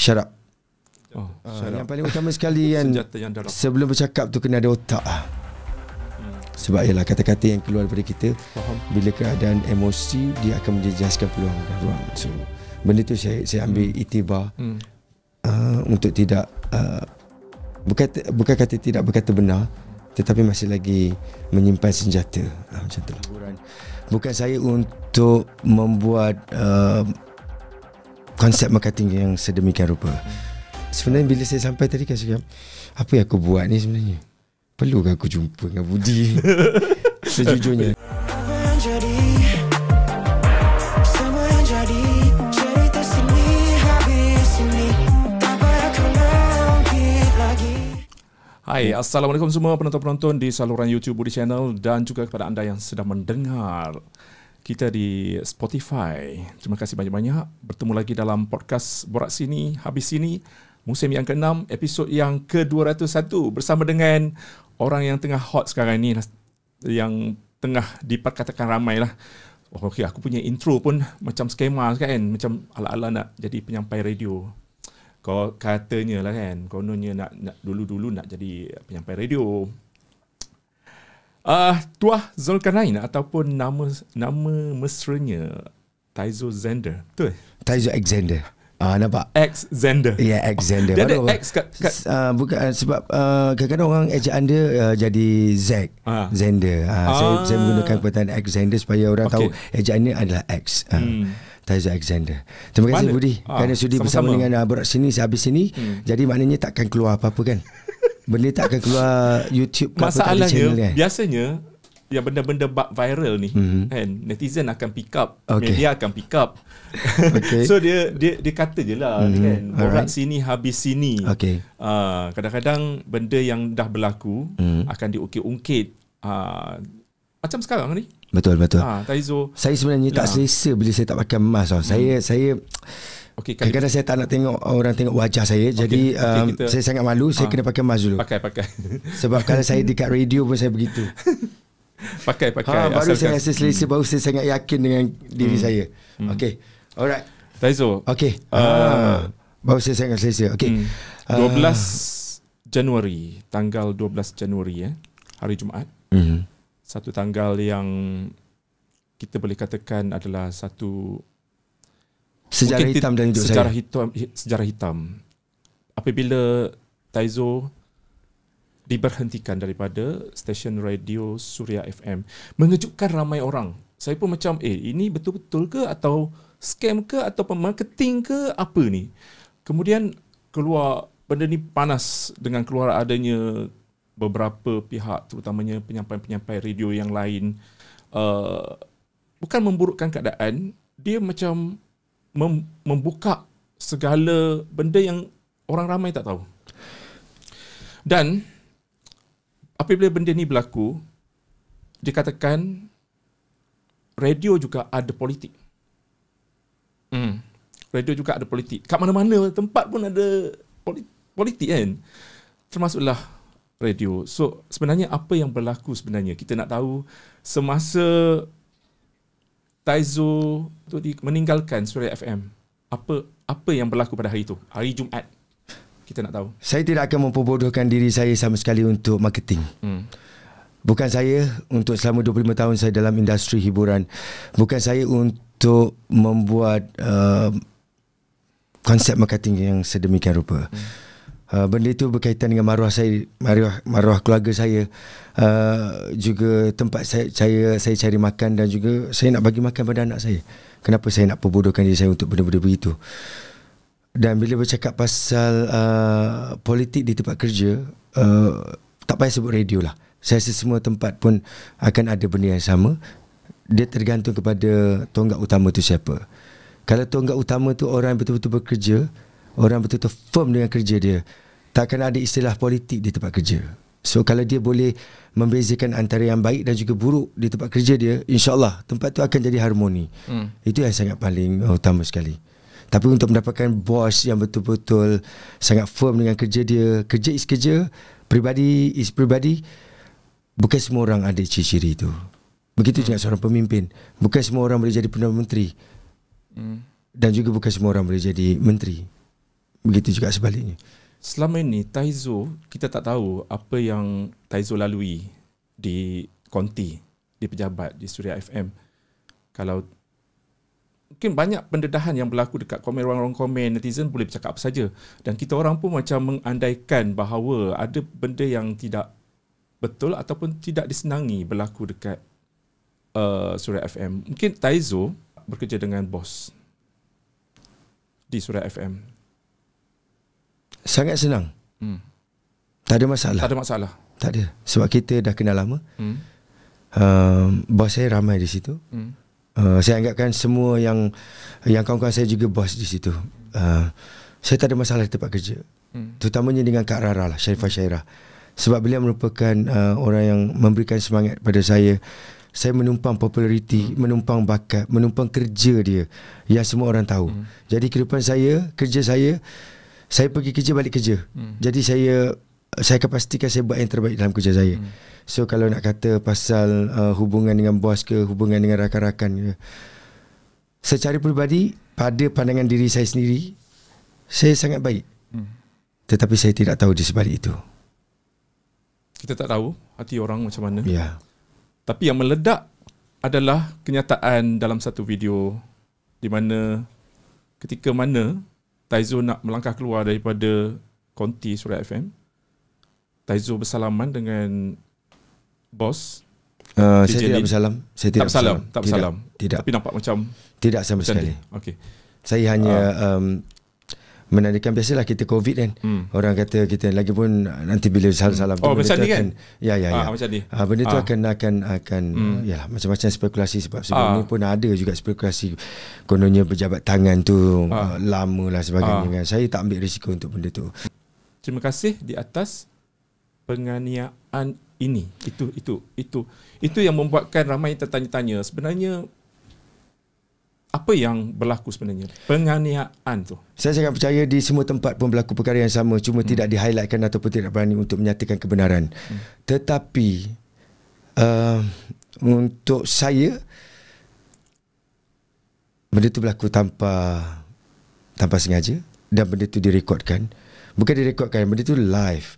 Shut up. Yang paling utama sekali kan, yang sebelum bercakap tu kena ada otak. Sebab ialah kata-kata yang keluar daripada kita, bila keadaan emosi, dia akan menjejaskan peluang dan ruang. So benda tu saya ambil iktibar untuk tidak bukan kata tidak berkata benar, tetapi masih lagi menyimpan senjata. Macam tu lah. Bukan saya untuk membuat konsep marketing yang sedemikian rupa. Sebenarnya bila saya sampai tadi kan, saya apa yang aku buat ni sebenarnya? Perlukah aku jumpa dengan Budi? Sejujurnya. Hai, Assalamualaikum semua penonton-penonton di saluran YouTube Budi Channel dan juga kepada anda yang sedang mendengar kita di Spotify. Terima kasih banyak-banyak. Bertemu lagi dalam podcast Borak Sini, Habis Sini, musim yang ke-6, episod yang ke-201 bersama dengan orang yang tengah hot sekarang ni, yang tengah diperkatakan ramai lah. Oh, okay, aku punya intro pun macam skema kan, macam ala-ala nak jadi penyampai radio. Kau katanya lah kan, kononnya nak dulu-dulu nak jadi penyampai radio. Tuah Zulkarnain ataupun nama mesranya Taizo Zender. Betul? Taizo Alexander. Nampak? X-Zender. Ya, yeah, X-Zender. Dia ada X kat bukan sebab kadang-kadang orang ejaan dia jadi Z. Zender. Saya menggunakan perkataan X-Zender supaya orang tahu ejaan dia adalah X. Taizo Alexander. Terima kasih Budi kerana sudi bersama dengan Borak Sini, Habis Sini. Jadi maknanya takkan keluar apa-apa kan? Benda tak akan keluar YouTube ke masalahnya channel, kan? Biasanya yang benda-benda viral ni kan, netizen akan pick up, media akan pick up. So dia kata je lah kan, Borak Sini Habis Sini. Kadang-kadang benda yang dah berlaku akan diungkit-ungkit, macam sekarang ni. Betul. Taizo, saya sebenarnya tak selesa bila saya tak pakai mask. Saya kadang-kadang saya tak nak tengok orang tengok wajah saya. Jadi saya sangat malu. Saya kena pakai mask dulu. Pakai. Sebab kalau saya dekat radio pun saya begitu. Pakai. Baru saya rasa selesa, baru saya sangat yakin dengan diri saya. Okay, alright Taizo. Baru saya sangat selesa. 12 Januari, tanggal 12 Januari hari Jumaat. Satu tanggal yang kita boleh katakan adalah satu sejarah hitam dalam hidup saya. Sejarah hitam. Apabila Taizo diberhentikan daripada stesen radio Suria FM, mengejutkan ramai orang. Saya pun macam, ini betul-betul ke atau scam ke atau marketing ke, apa ni? Kemudian keluar benda ni panas dengan keluar adanya beberapa pihak, terutamanya penyampai-penyampai radio yang lain, bukan memburukkan keadaan, dia macam membuka segala benda yang orang ramai tak tahu. Dan apabila benda ni berlaku, dikatakan radio juga ada politik. Radio juga ada politik. Kat mana-mana tempat pun ada politik kan. Termasuklah radio. So sebenarnya apa yang berlaku sebenarnya? Kita nak tahu semasa Taizo meninggalkan Suria FM. Apa yang berlaku pada hari itu? Hari Jumaat. Kita nak tahu. Saya tidak akan memperbodohkan diri saya sama sekali untuk marketing. Bukan saya untuk selama 25 tahun saya dalam industri hiburan. Bukan saya untuk membuat konsep marketing yang sedemikian rupa. Benda itu berkaitan dengan maruah saya, maruah keluarga saya, juga tempat saya cari makan, dan juga saya nak bagi makan pada anak saya. Kenapa saya nak perbodohkan diri saya untuk benda-benda begitu? Dan bila bercakap pasal politik di tempat kerja, tak payah sebut radio lah. Saya rasa semua tempat pun akan ada benda yang sama. Dia tergantung kepada tonggak utama tu siapa. Kalau tonggak utama tu orang betul-betul bekerja, orang betul-betul firm dengan kerja dia, takkan ada istilah politik di tempat kerja. So kalau dia boleh membezakan antara yang baik dan juga buruk di tempat kerja dia, InsyaAllah tempat tu akan jadi harmoni. Itu yang sangat paling utama sekali. Tapi untuk mendapatkan bos yang betul-betul sangat firm dengan kerja dia, kerja is kerja, pribadi is pribadi, bukan semua orang ada ciri-ciri itu. Begitu juga seorang pemimpin. Bukan semua orang boleh jadi Perdana Menteri. Dan juga bukan semua orang boleh jadi menteri. begitu juga sebaliknya. Selama ini Taizo, kita tak tahu apa yang Taizo lalui di konti, di pejabat, di Suria FM. Kalau mungkin banyak pendedahan yang berlaku dekat komen, orang-orang komen, netizen boleh bercakap apa saja. Dan kita orang pun macam mengandaikan bahawa ada benda yang tidak betul ataupun tidak disenangi berlaku dekat Suria FM. Mungkin Taizo bekerja dengan bos di Suria FM. Sangat senang. Tak ada masalah. Tak ada masalah. Tak ada. Sebab kita dah kenal lama. Bos saya ramai di situ. Saya anggapkan semua yang kawan-kawan saya juga bos di situ. Saya tak ada masalah di tempat kerja. Terutamanya dengan Kak Rara lah, Sharifah Syairah. Sebab beliau merupakan orang yang memberikan semangat pada saya. Saya menumpang populariti, menumpang bakat, menumpang kerja dia yang semua orang tahu. Jadi kehidupan saya, kerja saya pergi kerja, balik kerja. Jadi saya akan pastikan saya buat yang terbaik dalam kerja saya. So kalau nak kata pasal hubungan dengan bos ke, hubungan dengan rakan-rakan ke, secara peribadi, pada pandangan diri saya sendiri, saya sangat baik. Tetapi saya tidak tahu di sebalik itu. Kita tak tahu hati orang macam mana. Ya. Tapi yang meledak adalah kenyataan dalam satu video di mana ketika mana Taizo nak melangkah keluar daripada konti Suria FM, Taizo bersalaman dengan bos. Saya tidak bersalam. Saya tidak tak bersalam. Tidak. Tapi nampak macam tidak sama sekali. Okey. Saya hanya menandakan, biasalah kita COVID kan. Orang kata kita lagi pun nanti bila salam-salam macam ni kan? Ya. Macam ni. Benda tu akan yalah, macam-macam spekulasi. Sebab sebelum ni pun ada juga spekulasi kononnya berjabat tangan tu lama lah sebagainya kan. Saya tak ambil risiko untuk benda tu. Terima kasih di atas penganiayaan ini. Itu yang membuatkan ramai tertanya-tanya sebenarnya apa yang berlaku sebenarnya, penganiayaan tu. Saya sangat percaya di semua tempat pun berlaku perkara yang sama, cuma tidak di-highlightkan ataupun tidak berani untuk menyatakan kebenaran. Tetapi untuk saya, benda tu berlaku tanpa sengaja, dan benda tu direkodkan. Bukan direkodkan, benda tu live.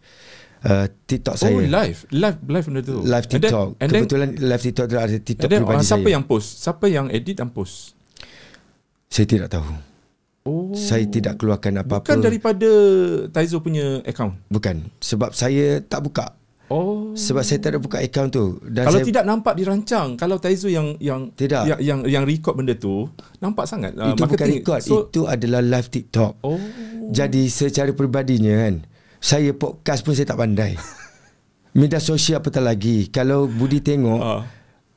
TikTok saya. Live benda tu. Live TikTok. Kebetulan live TikTok tu ada TikTok pribadi saya. Siapa yang post? Siapa yang edit dan post? Saya tidak tahu. Saya tidak keluarkan apa-apa. Bukan daripada Taizo punya account? Bukan. Sebab saya tak buka. Sebab saya tak ada buka account tu. Dan kalau tidak nampak dirancang. Kalau Taizo yang tidak. yang record benda tu, nampak sangat. Itu bukan record. Itu adalah live TikTok. Jadi secara peribadinya kan, saya podcast pun saya tak pandai. Media sosial apatah lagi. Kalau Budi tengok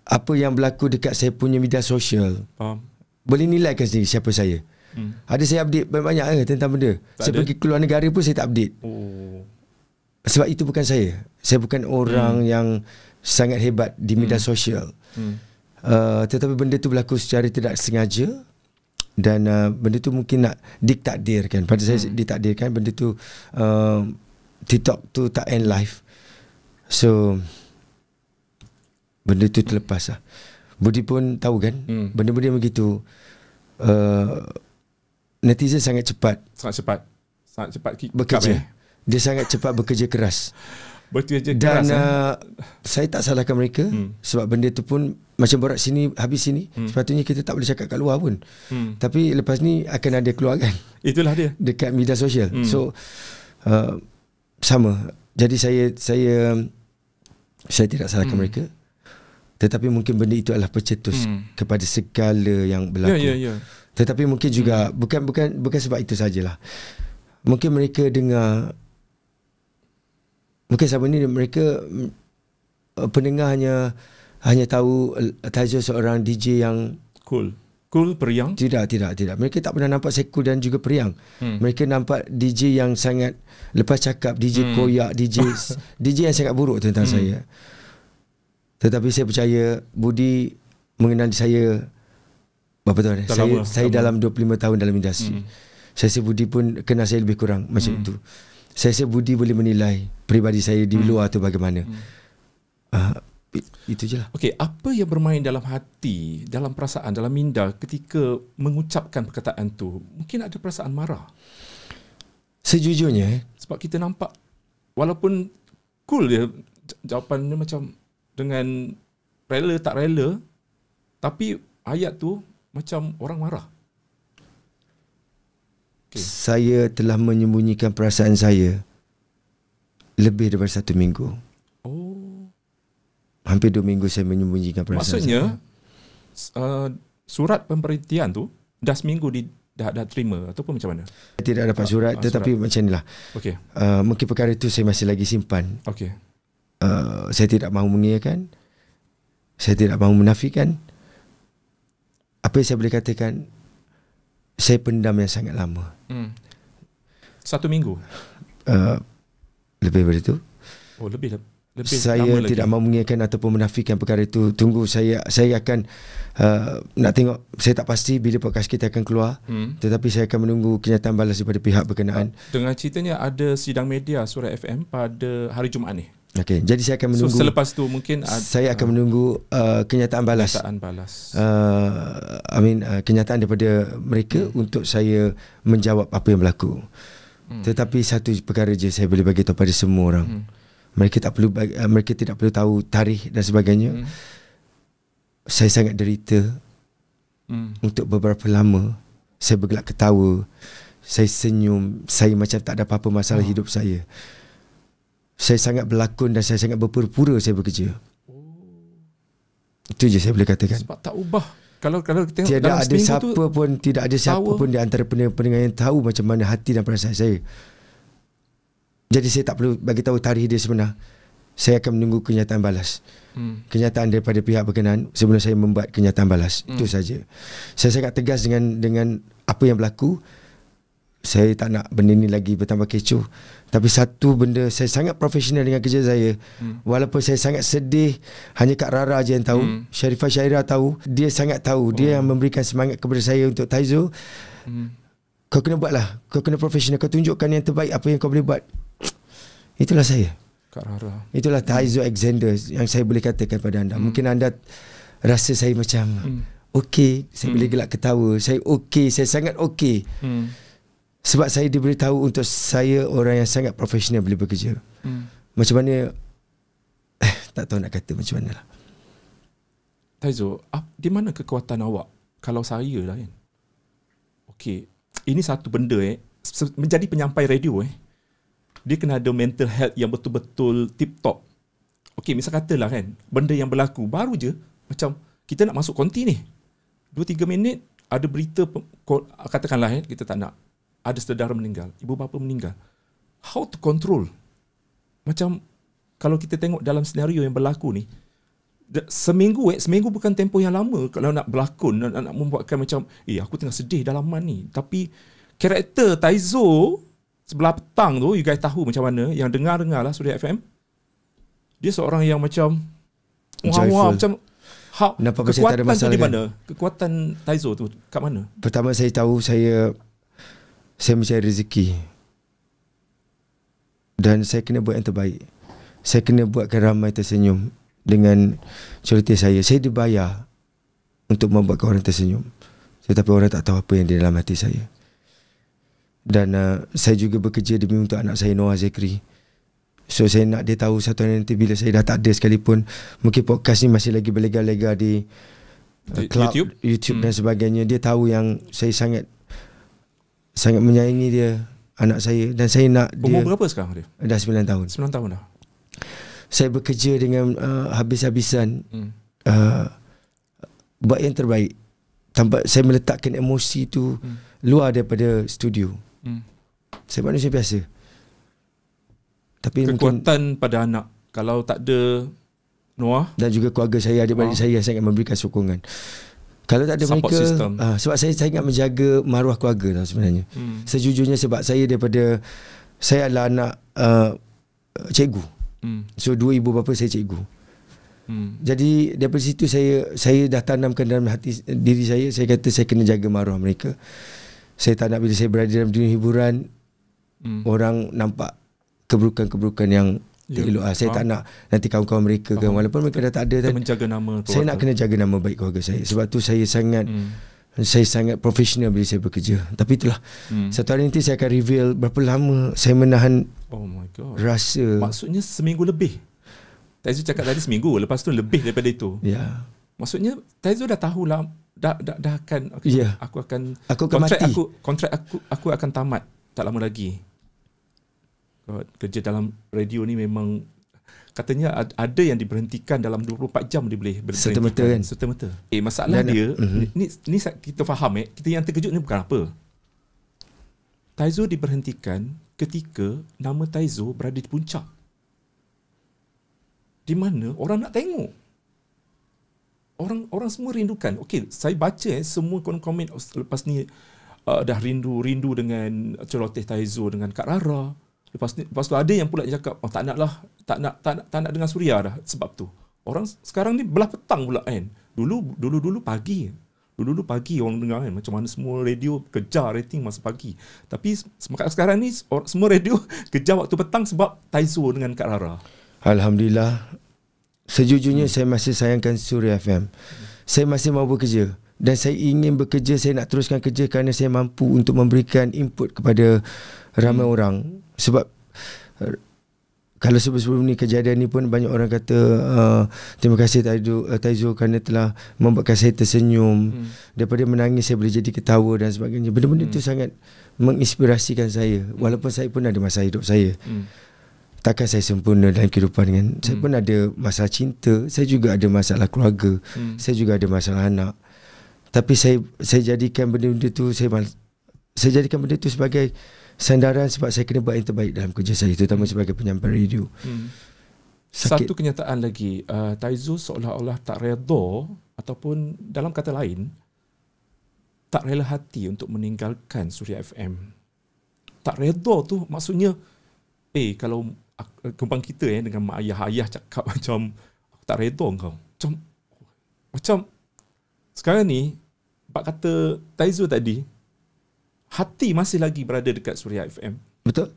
apa yang berlaku dekat saya punya media sosial, boleh nilaikan sendiri siapa saya. Ada saya update banyak-banyak tentang benda. Saya pergi keluar negara pun saya tak update. Sebab itu bukan saya. Saya bukan orang yang sangat hebat di media sosial. Tetapi benda tu berlaku secara tidak sengaja. Dan benda tu mungkin nak ditakdirkan. Pada saya ditakdirkan benda tu, TikTok tu tak end live. So benda tu terlepas lah. Budi pun tahu kan, benda-benda begitu, netizen sangat cepat bekerja. Dia sangat cepat bekerja keras. Dan saya tak salahkan mereka. Sebab benda tu pun macam borak sini habis sini. Sepatutnya kita tak boleh cakap kat luar pun. Tapi lepas ni akan ada keluar kan. Itulah dia dekat media sosial. So sama. Jadi saya tidak salahkan mereka. Tetapi mungkin benda itu adalah pencetus kepada segala yang berlaku. Tetapi mungkin juga bukan sebab itu sajalah. Mungkin mereka dengar, mungkin selama ni mereka pendengar hanya tahu Taizo seorang DJ yang cool, periang. Tidak. Mereka tak pernah nampak saya cool dan juga periang. Mereka nampak DJ yang sangat lepas cakap, DJ koyak, DJ yang sangat buruk tentang saya. Tetapi saya percaya Budi mengenali saya berapa tahun? Saya dalam 25 tahun dalam industri. Saya rasa Budi pun kenal saya lebih kurang macam itu. Saya rasa Budi boleh menilai peribadi saya di luar tu bagaimana. Itu je lah. Okey, apa yang bermain dalam hati, dalam perasaan, dalam minda ketika mengucapkan perkataan tu? Mungkin ada perasaan marah. Sejujurnya Sebab kita nampak walaupun cool dia jawapannya macam dengan rela tak rela, tapi ayat tu macam orang marah. saya telah menyembunyikan perasaan saya lebih daripada 1 minggu. Oh, Hampir 2 minggu saya menyembunyikan perasaan maksudnya saya. Surat pemberhentian tu dah seminggu dah terima ataupun macam mana? Saya tidak dapat surat, tetapi macam inilah. Okey. Mungkin perkara itu saya masih lagi simpan. Okey. Saya tidak mahu mengiyakan, saya tidak mahu menafikan. Apa yang saya boleh katakan, saya pendam yang sangat lama. 1 minggu. Lebih daripada itu. Oh, lebih Saya lama tidak lagi. mahu mengiyakan ataupun menafikan perkara itu. Tunggu saya akan nak tengok. Saya tak pasti bila podcast kita akan keluar, tetapi saya akan menunggu kenyataan balas daripada pihak berkenaan. Dengan ceritanya ada sidang media Surat FM pada hari Jumaat ni. Okey, jadi saya akan menunggu. So selepas tu mungkin saya akan menunggu kenyataan balas. Kenyataan balas. Kenyataan daripada mereka untuk saya menjawab apa yang berlaku. Tetapi satu perkara je saya boleh bagi tahu pada semua orang. Mereka tidak perlu tahu tarikh dan sebagainya. Saya sangat derita. Untuk beberapa lama saya bergelak ketawa, saya senyum, saya macam tak ada apa-apa masalah hidup saya. Saya sangat berlakon dan saya sangat berpura-pura saya bekerja. Itu je saya boleh katakan. Sebab tak ubah. Kalau kita tengok Tidak dalam ada seminggu siapa tu, pun, tidak ada siapa pun di antara pendengar yang tahu macam mana hati dan perasaan saya. Jadi saya tak perlu bagi tahu tarikh dia sebenar. Saya akan menunggu kenyataan balas. Kenyataan daripada pihak berkenaan sebelum saya membuat kenyataan balas. Itu saja. Saya sangat tegas dengan apa yang berlaku. Saya tak nak benda ni lagi bertambah kecoh. Tapi satu benda, saya sangat profesional dengan kerja saya. Walaupun saya sangat sedih, hanya Kak Rara je yang tahu. Sharifah Syairah tahu. Dia sangat tahu. Dia yang memberikan semangat kepada saya untuk Taizo. Kau kena buatlah. Kau kena profesional. Kau tunjukkan yang terbaik apa yang kau boleh buat. Itulah saya. Kak Rara. Itulah Taizo Alexander yang saya boleh katakan pada anda. Mungkin anda rasa saya macam okey, saya boleh gelak ketawa. Saya okey, saya sangat okey. Sebab saya diberitahu untuk saya orang yang sangat profesional bila bekerja. Macam mana tak tahu nak kata macam mana lah. Taizo, di mana kekuatan awak kalau saya lah kan? Okey, ini satu benda menjadi penyampai radio dia kena ada mental health yang betul-betul tip-top. Okey, misal katalah kan, benda yang berlaku baru je macam kita nak masuk konti ni. 2-3 minit ada berita, katakanlah kita tak nak ada saudara meninggal, ibu bapa meninggal. How to control? Macam kalau kita tengok dalam senario yang berlaku ni, seminggu bukan tempoh yang lama kalau nak berlakon, nak membuatkan macam aku tengah sedih dalaman ni. Tapi karakter Taizo sebelah petang tu, you guys tahu macam mana, yang dengar lah Suria FM, dia seorang yang macam wah macam nampak kekuatan macam tak ada masalah tu di kan? mana? Kekuatan Taizo tu kat mana? Pertama saya tahu saya mencari rezeki. Dan saya kena buat yang terbaik. Saya kena buatkan ramai tersenyum dengan celoteh saya. Saya dibayar untuk membuatkan orang tersenyum. Tetapi orang tak tahu apa yang di dalam hati saya. Dan saya juga bekerja demi untuk anak saya Noah Zekri. So saya nak dia tahu satu hari nanti bila saya dah tak ada sekalipun, mungkin podcast ni masih lagi berlega-lega di club, YouTube dan sebagainya. Dia tahu yang saya sangat menyayangi dia, anak saya, dan saya nak dia. Umur berapa sekarang dia? Dah 9 tahun. 9 tahun dah. Saya bekerja dengan habis-habisan, buat yang terbaik. Tanpa saya meletakkan emosi tu luar daripada studio. Saya manusia biasa. Tapi kekuatan mungkin pada anak, kalau tak ada Noah dan juga keluarga saya, adik-beradik saya sangat memberikan sokongan. Kalau tak ada support mereka, system. Sebab saya sangat menjaga maruah keluarga tau sebenarnya. Sejujurnya sebab saya adalah anak cikgu. So 2 ibu bapa saya cikgu. Jadi daripada situ saya dah tanamkan dalam hati diri saya kata saya kena jaga maruah mereka. Saya tak nak bila saya berada dalam dunia hiburan orang nampak keburukan-keburukan yang elok. Saya tak nak nanti kawan-kawan mereka kan, walaupun mereka dah tak ada, menjaga nama saya nak kena jaga nama baik keluarga saya. Sebab tu saya sangat Saya sangat profesional bila saya bekerja. Tapi itulah, satu hari nanti saya akan reveal berapa lama saya menahan rasa. Maksudnya seminggu lebih. Taizo cakap tadi seminggu, lepas tu lebih daripada itu. Ya. Maksudnya Taizo dah tahulah dah akan aku akan kontrak aku akan tamat tak lama lagi. Kerja dalam radio ni memang katanya ada yang diberhentikan dalam 24 jam dia boleh berhentikan. Serta-merta kan? Serta-merta. Masalah dia, ni kita faham kita yang terkejut ni bukan apa. Taizo diberhentikan ketika nama Taizo berada di puncak. Di mana orang nak tengok. Orang semua rindukan. Okey, saya baca semua komen lepas ni dah rindu dengan celoteh Taizo dengan Kak Rara. Lepas tu ada yang pula cakap tak nak dengar Suria dah sebab tu. Orang sekarang ni belah petang pula kan. Dulu pagi. Dulu pagi orang dengar kan macam mana semua radio kejar rating masa pagi. Tapi sekarang ni semua radio kejar waktu petang sebab Taizo dengan Kak Rara. Alhamdulillah. Sejujurnya saya masih sayangkan Suria FM. Saya masih mahu bekerja dan saya ingin bekerja, saya nak teruskan kerja kerana saya mampu untuk memberikan input kepada ramai orang. Sebab kalau sebelum ni kejadian ni pun banyak orang kata terima kasih Taizo kerana telah membuatkan saya tersenyum. Daripada menangis saya boleh jadi ketawa dan sebagainya. Benda-benda itu sangat menginspirasikan saya. Walaupun saya pun ada masalah hidup saya. Takkan saya sempurna dalam kehidupan kan. Saya pun ada masalah cinta, saya juga ada masalah keluarga, saya juga ada masalah anak. Tapi saya jadikan benda-benda tu saya jadikan benda tu sebagai sandaran sebab saya kena buat yang terbaik dalam kerja saya, terutama sebagai penyampai radio. Satu kenyataan lagi, Taizo seolah-olah tak redha ataupun dalam kata lain tak rela hati untuk meninggalkan Suria FM. Tak redha tu maksudnya kalau kembang kita dengan mak ayah cakap macam aku tak redha kau. Macam sekarang ni bab kata Taizo tadi, hati masih lagi berada dekat Suria FM. Betul.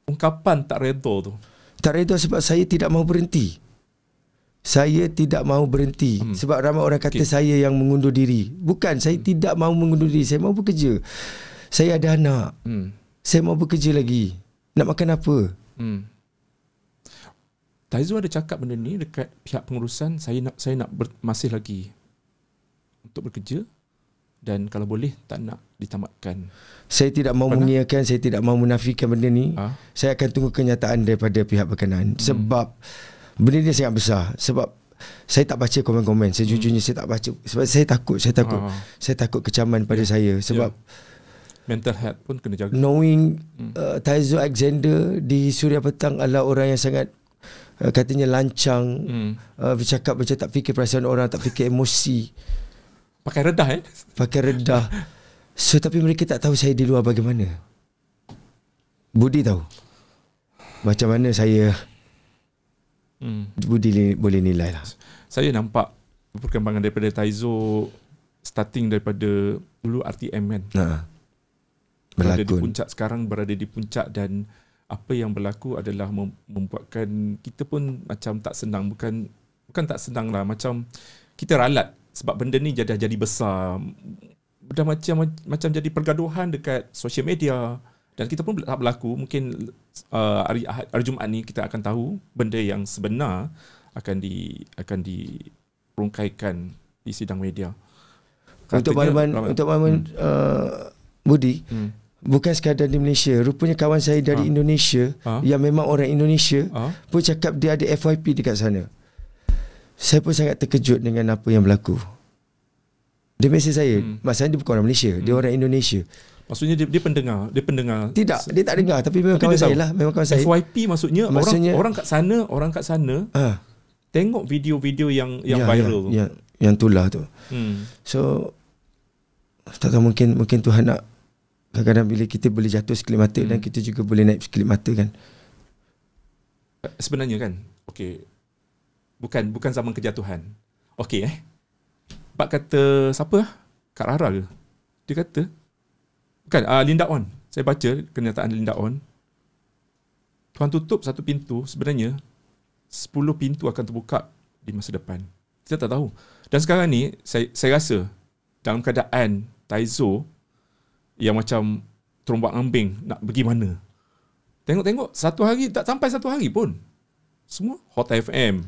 Ungkapan tak redha tu. Tak redha sebab saya tidak mahu berhenti. Saya tidak mahu berhenti. Sebab ramai orang kata saya yang mengundur diri. Bukan, saya tidak mahu mengundur diri. Saya mahu bekerja. Saya ada anak. Saya mahu bekerja lagi. Nak makan apa? Taizo ada cakap benda ni dekat pihak pengurusan, saya nak masih lagi untuk bekerja dan kalau boleh tak nak ditamatkan. Saya tidak mahu mengiyakan, saya tidak mahu menafikan benda ni. Saya akan tunggu kenyataan daripada pihak berkenaan. Sebab benda ni sangat besar. Sebab saya tak baca komen-komen. Sejujurnya saya tak baca sebab saya takut. Saya takut kecaman pada saya. Sebab mental health pun kena jaga. Knowing Taizo Alexander di Suria Petang adalah orang yang sangat katanya lancang, bercakap macam tak fikir perasaan orang, tak fikir emosi. Pakai redah Pakai redah. So tapi mereka tak tahu saya di luar bagaimana. Budi tahu macam mana saya. Budi boleh nilai lah. Saya nampak perkembangan daripada Taizo starting daripada dulu RTM kan. Berada di puncak, sekarang berada di puncak dan apa yang berlaku adalah membuatkan kita pun macam tak senang. Bukan tak senang lah, macam kita ralat sebab benda ni dah jadi besar. Dah macam jadi pergaduhan dekat social media dan kita pun tak berlaku. Mungkin hari Jumaat ni kita akan tahu benda yang sebenar akan dirungkaikan di sidang media. Untuk makluman Budi, bukan sekadar di Malaysia, rupanya kawan saya dari Indonesia yang memang orang Indonesia pun cakap dia ada FYP dekat sana. Saya pun sangat terkejut dengan apa yang berlaku. Dia mesej saya, maksudnya dia bukan orang Malaysia, dia orang Indonesia. Maksudnya dia pendengar. Tidak, dia tak dengar tapi memang kawan saya lah, memang kawan saya. FYP maksudnya orang kat sana tengok video-video yang viral tu. Yang itulah tu. So tak tahu, mungkin Tuhan nak, kadang-kadang bila kita boleh jatuh sekelip mata dan kita juga boleh naik sekelip mata kan. Sebenarnya kan, bukan zaman kejatuhan. Bak kata siapa? Kak Rara ke? Dia kata bukan, Linda On. Saya baca kenyataan Linda On. Tuhan tutup satu pintu, sebenarnya 10 pintu akan terbuka di masa depan. Kita tak tahu. Dan sekarang ni saya rasa dalam keadaan Taizo yang macam terombak ambing nak pergi mana. Tengok-tengok satu hari, tak sampai satu hari pun, semua Hot FM.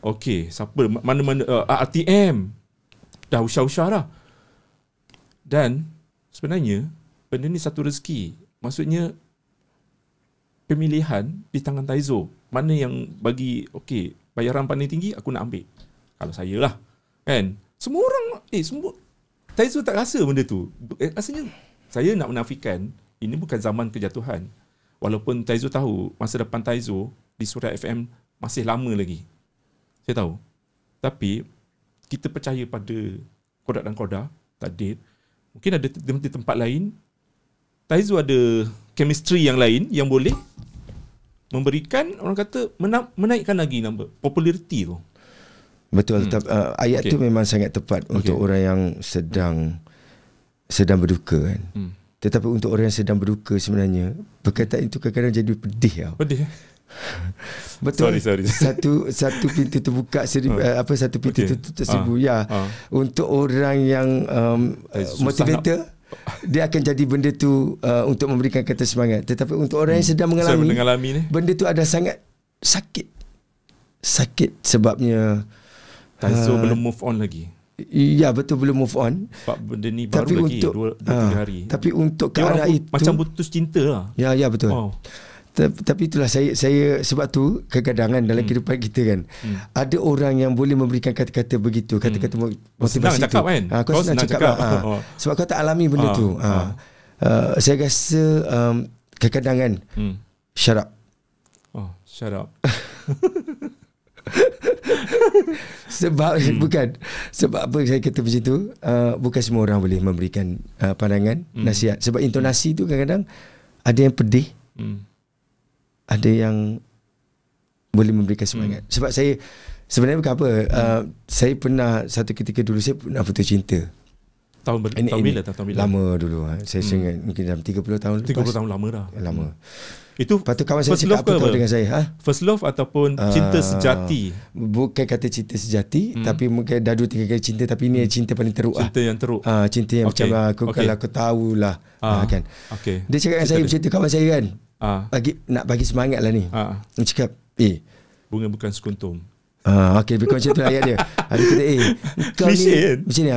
Okey, siapa mana-mana RTM dah usah-usah dah. Dan sebenarnya benda ni satu rezeki. Maksudnya pemilihan di tangan Taizo. Mana yang bagi okey, bayaran paling tinggi aku nak ambil. Kalau saya lah. Kan? Semua orang semua Taizo tak rasa benda tu. Rasanya saya nak menafikan ini bukan zaman kejatuhan. Walaupun Taizo tahu masa depan Taizo di Suria FM masih lama lagi. Saya tahu. Tapi kita percaya pada Kodak dan Koda, takdir. Mungkin ada di tempat lain Taizo ada chemistry yang lain yang boleh memberikan, orang kata, menaikkan lagi number populariti tu. Betul. Ayat tu memang sangat tepat untuk orang yang sedang berduka kan. Tetapi untuk orang yang sedang berduka sebenarnya perkataan itu kadang-kadang jadi pedih tau. Pedih. Betul. Sorry. Satu pintu terbuka satu pintu tertutup seribu. Untuk orang yang motivator, dia akan jadi benda tu untuk memberikan kata semangat. Tetapi untuk orang yang sedang mengalami benda tu ada sangat sakit sebabnya Taizo belum move on lagi. Ya, betul, belum move on. Sebab benda ni baru tapi lagi 2-3 hari. Tapi untuk ke arah itu macam putus cinta lah. Ya betul. Tapi itulah saya sebab tu kadang-kadang dalam kehidupan kita kan, ada orang yang boleh memberikan kata-kata begitu, kata-kata motivasi tu. Cakap kan? Kau senang cakap. Sebab kau tak alami benda tu. Saya rasa kadang-kadang kan, shut up. Shut up. Sebab sebab apa saya kata macam tu, bukan semua orang boleh memberikan pandangan, nasihat. Sebab intonasi tu kadang-kadang ada yang pedih, ada yang boleh memberikan semangat. Sebab saya sebenarnya bukan apa, saya pernah satu ketika dulu saya pernah putus cinta. Tahun bila? Lama dulu. Saya ingat mungkin dalam 30 tahun lepas. 30 tahun lama dah. Lama. Itu patut kawan saya cakap apa kau dengan saya? First love ataupun cinta sejati? Bukan kata cinta sejati, tapi mungkin dah 2-3 kali cinta, tapi ini cinta paling teruk. Cinta yang teruk. Cinta yang macam kalau aku tahulah kan. Dia cakap dengan saya macam tu, kawan saya kan. Nak bagi semangat lah ni. Dia cakap, bunga bukan sekuntum. Okey, lebih macam tu ayat dia. Ada kata kau ni macam ni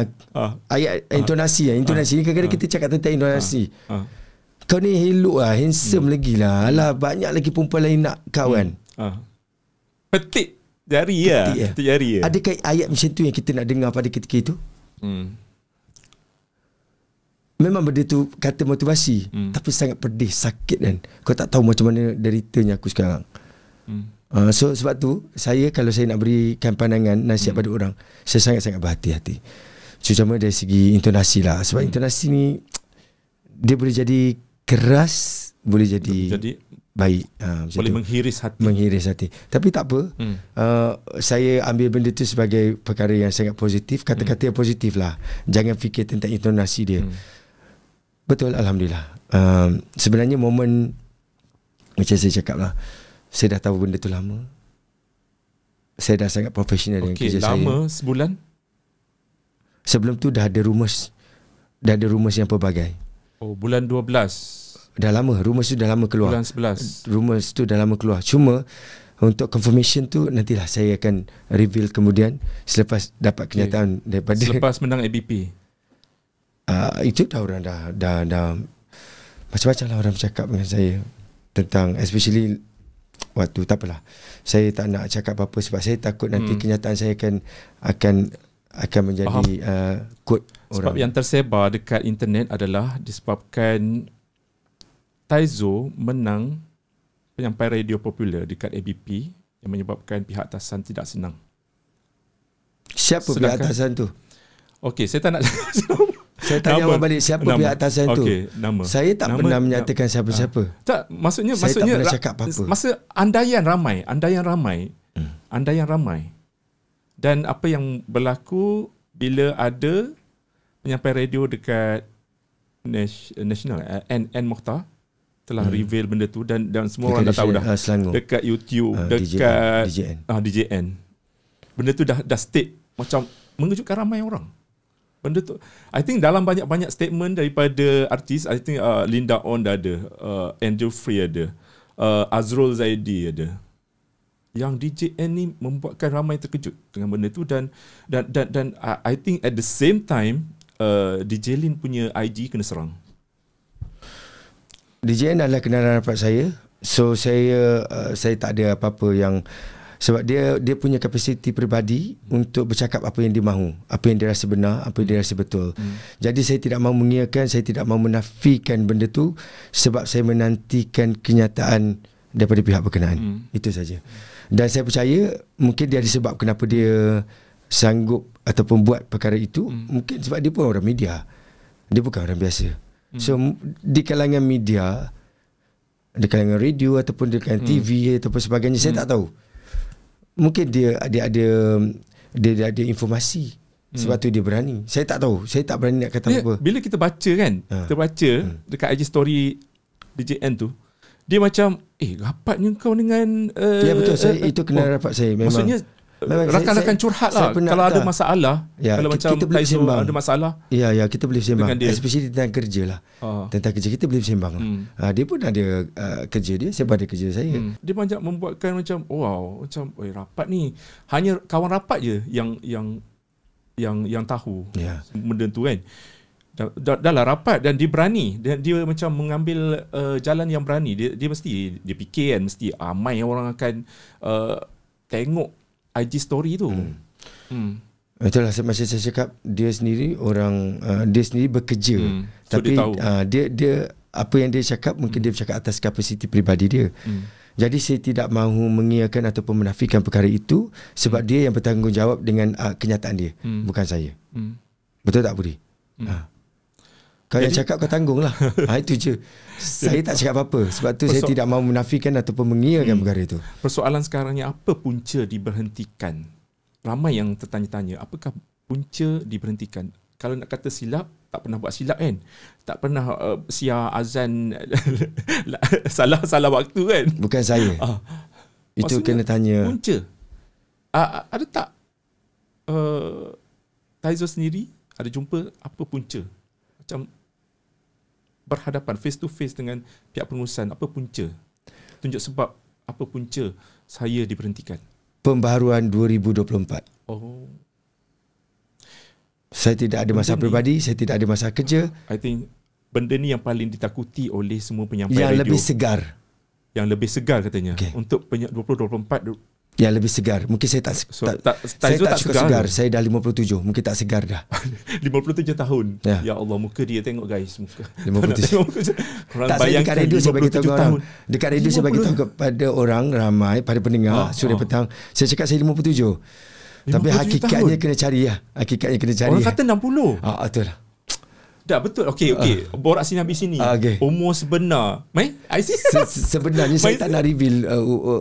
ayat intonasi ni kadang-kadang kita cakap tentang intonasi. Kau ni elok lah, handsome lagi lah. Alah, banyak lagi perempuan lain nak kawan. Petik jari lah. Petik jari lah. Adakah ayat macam tu yang kita nak dengar pada ketika itu? Memang benda tu kata motivasi, tapi sangat pedih, sakit kan. Kau tak tahu macam mana deritanya aku sekarang. So sebab tu kalau saya nak berikan pandangan nasihat pada orang, saya sangat-sangat berhati-hati. Terutama dari segi intonasi lah. Sebab intonasi ni dia boleh jadi keras, boleh jadi baik, boleh menghiris hati. Tapi tak apa, saya ambil benda tu sebagai perkara yang sangat positif, kata-kata yang positif lah. Jangan fikir tentang intonasi dia. Betul, Alhamdulillah. Sebenarnya momen macam saya cakap lah, saya dah tahu benda tu lama. Saya dah sangat profesional dengan kerja saya. Lama sebulan? Sebelum tu dah ada rumus yang pelbagai. Bulan 12. Dah lama, rumus tu dah lama keluar. Bulan 11. Rumus tu dah lama keluar. Cuma untuk confirmation tu nantilah saya akan reveal kemudian selepas dapat kenyataan daripada selepas menang ABP. Itu dah orang dah macam-macam lah orang bercakap dengan saya tentang, especially waktu, tak apalah. Saya tak nak cakap apa-apa sebab saya takut nanti kenyataan saya akan menjadi quote orang. Sebab yang tersebar dekat internet adalah disebabkan Taizo menang penyampai radio popular dekat ABP yang menyebabkan pihak atasan tidak senang. Siapa pihak atasan tu? Okey, saya tak nak saya tanya awak balik, siapa pihak atasan tu? Nama. Saya tak pernah menyatakan siapa-siapa. Tak, maksudnya tak pernah cakap apa-apa. Masa andaian ramai. Dan apa yang berlaku bila ada penyampai radio dekat National N Mokhtar telah reveal benda tu dan semua orang dah tahu dah. Dekat YouTube, dekat DJN. Benda tu dah state macam mengejutkan ramai orang. Benda tu, I think dalam banyak-banyak statement daripada artis, I think Linda On dah ada, Andrew Free ada, Azrul Zaidi ada. Yang DJN ni membuatkan ramai terkejut dengan benda tu, dan I think at the same time DJ Lin punya IG kena serang. DJN adalah kenalan rapat saya. So saya tak ada apa-apa yang, sebab dia punya kapasiti peribadi untuk bercakap apa yang dia mahu, apa yang dia rasa benar, apa yang dia rasa betul. Jadi saya tidak mahu mengiyakan, saya tidak mahu menafikan benda tu, sebab saya menantikan kenyataan daripada pihak berkenaan. Itu saja. Dan saya percaya mungkin dia ada sebab kenapa dia sanggup ataupun buat perkara itu. Mungkin sebab dia pun orang media, dia bukan orang biasa. So di kalangan media, di kalangan radio ataupun di kalangan TV ataupun sebagainya, saya tak tahu. Mungkin dia ada informasi, sebab tu dia berani. Saya tak tahu, saya tak berani nak kata apa. Bila kita baca kan, kita baca dekat IG story DJN tu, dia macam rapatnya kau dengan ya betul, saya itu kena rapat saya. Maksudnya rakan-rakan curhat lah kalau ada masalah, kalau macam kita boleh Taizo sembang. ada masalah. Ya kita boleh sembang, especially tentang kerja lah. Tentang kerja kita boleh sembang. Dia pun ada kerja dia, saya pun ada kerja saya. Dia banyak membuatkan macam macam rapat ni hanya kawan rapat je yang tahu benda tu kan. Dah lah rapat dan dia berani, dia macam mengambil jalan yang berani. Dia mesti dia fikir kan, mesti ramai orang akan tengok IG story tu. Itulah macam saya cakap, dia sendiri orang dia sendiri bekerja. So tapi dia apa yang dia cakap mungkin dia bercakap atas kapasiti peribadi dia. Jadi saya tidak mahu mengiyakan ataupun menafikan perkara itu, sebab dia yang bertanggungjawab dengan kenyataan dia, bukan saya. Betul tak Budi? Kau yang cakap kau tanggunglah. Itu je. Saya tak cakap apa-apa. Sebab tu saya tidak mahu menafikan ataupun mengiyakan perkara itu. Persoalan sekarangnya, apa punca diberhentikan? Ramai yang tertanya-tanya, apakah punca diberhentikan? Kalau nak kata silap, tak pernah buat silap kan? Tak pernah siar azan salah waktu kan? Bukan saya. Itu kena tanya. Punca. Ada tak Taizo sendiri ada jumpa apa punca? Macam berhadapan face to face dengan pihak pengurusan, apa punca? Tunjuk sebab apa punca saya diberhentikan. Pembaharuan 2024. Saya tidak ada masalah peribadi, saya tidak ada masalah kerja. I think benda ni yang paling ditakuti oleh semua penyampai yang radio. Lebih segar. Yang lebih segar katanya. Untuk 2024 yang lebih segar. Mungkin saya tak saya tak cukup segar. Saya dah 57. Mungkin tak segar dah. 57 tahun. Ya Allah, muka dia tengok guys, muka. 57. Tak, saya dekat radio saya bagi tahu orang. Dekat radio saya bagi tahu kepada orang ramai, pada pendengar Suria Petang. Saya cakap saya 57. Tapi hakikatnya kena cari lah. Hakikatnya kena cari. Orang kata 60. Betul lah. Dah betul. Okey. Borak sini habis sini. Umur sebenar. Sebenarnya saya tak nak reveal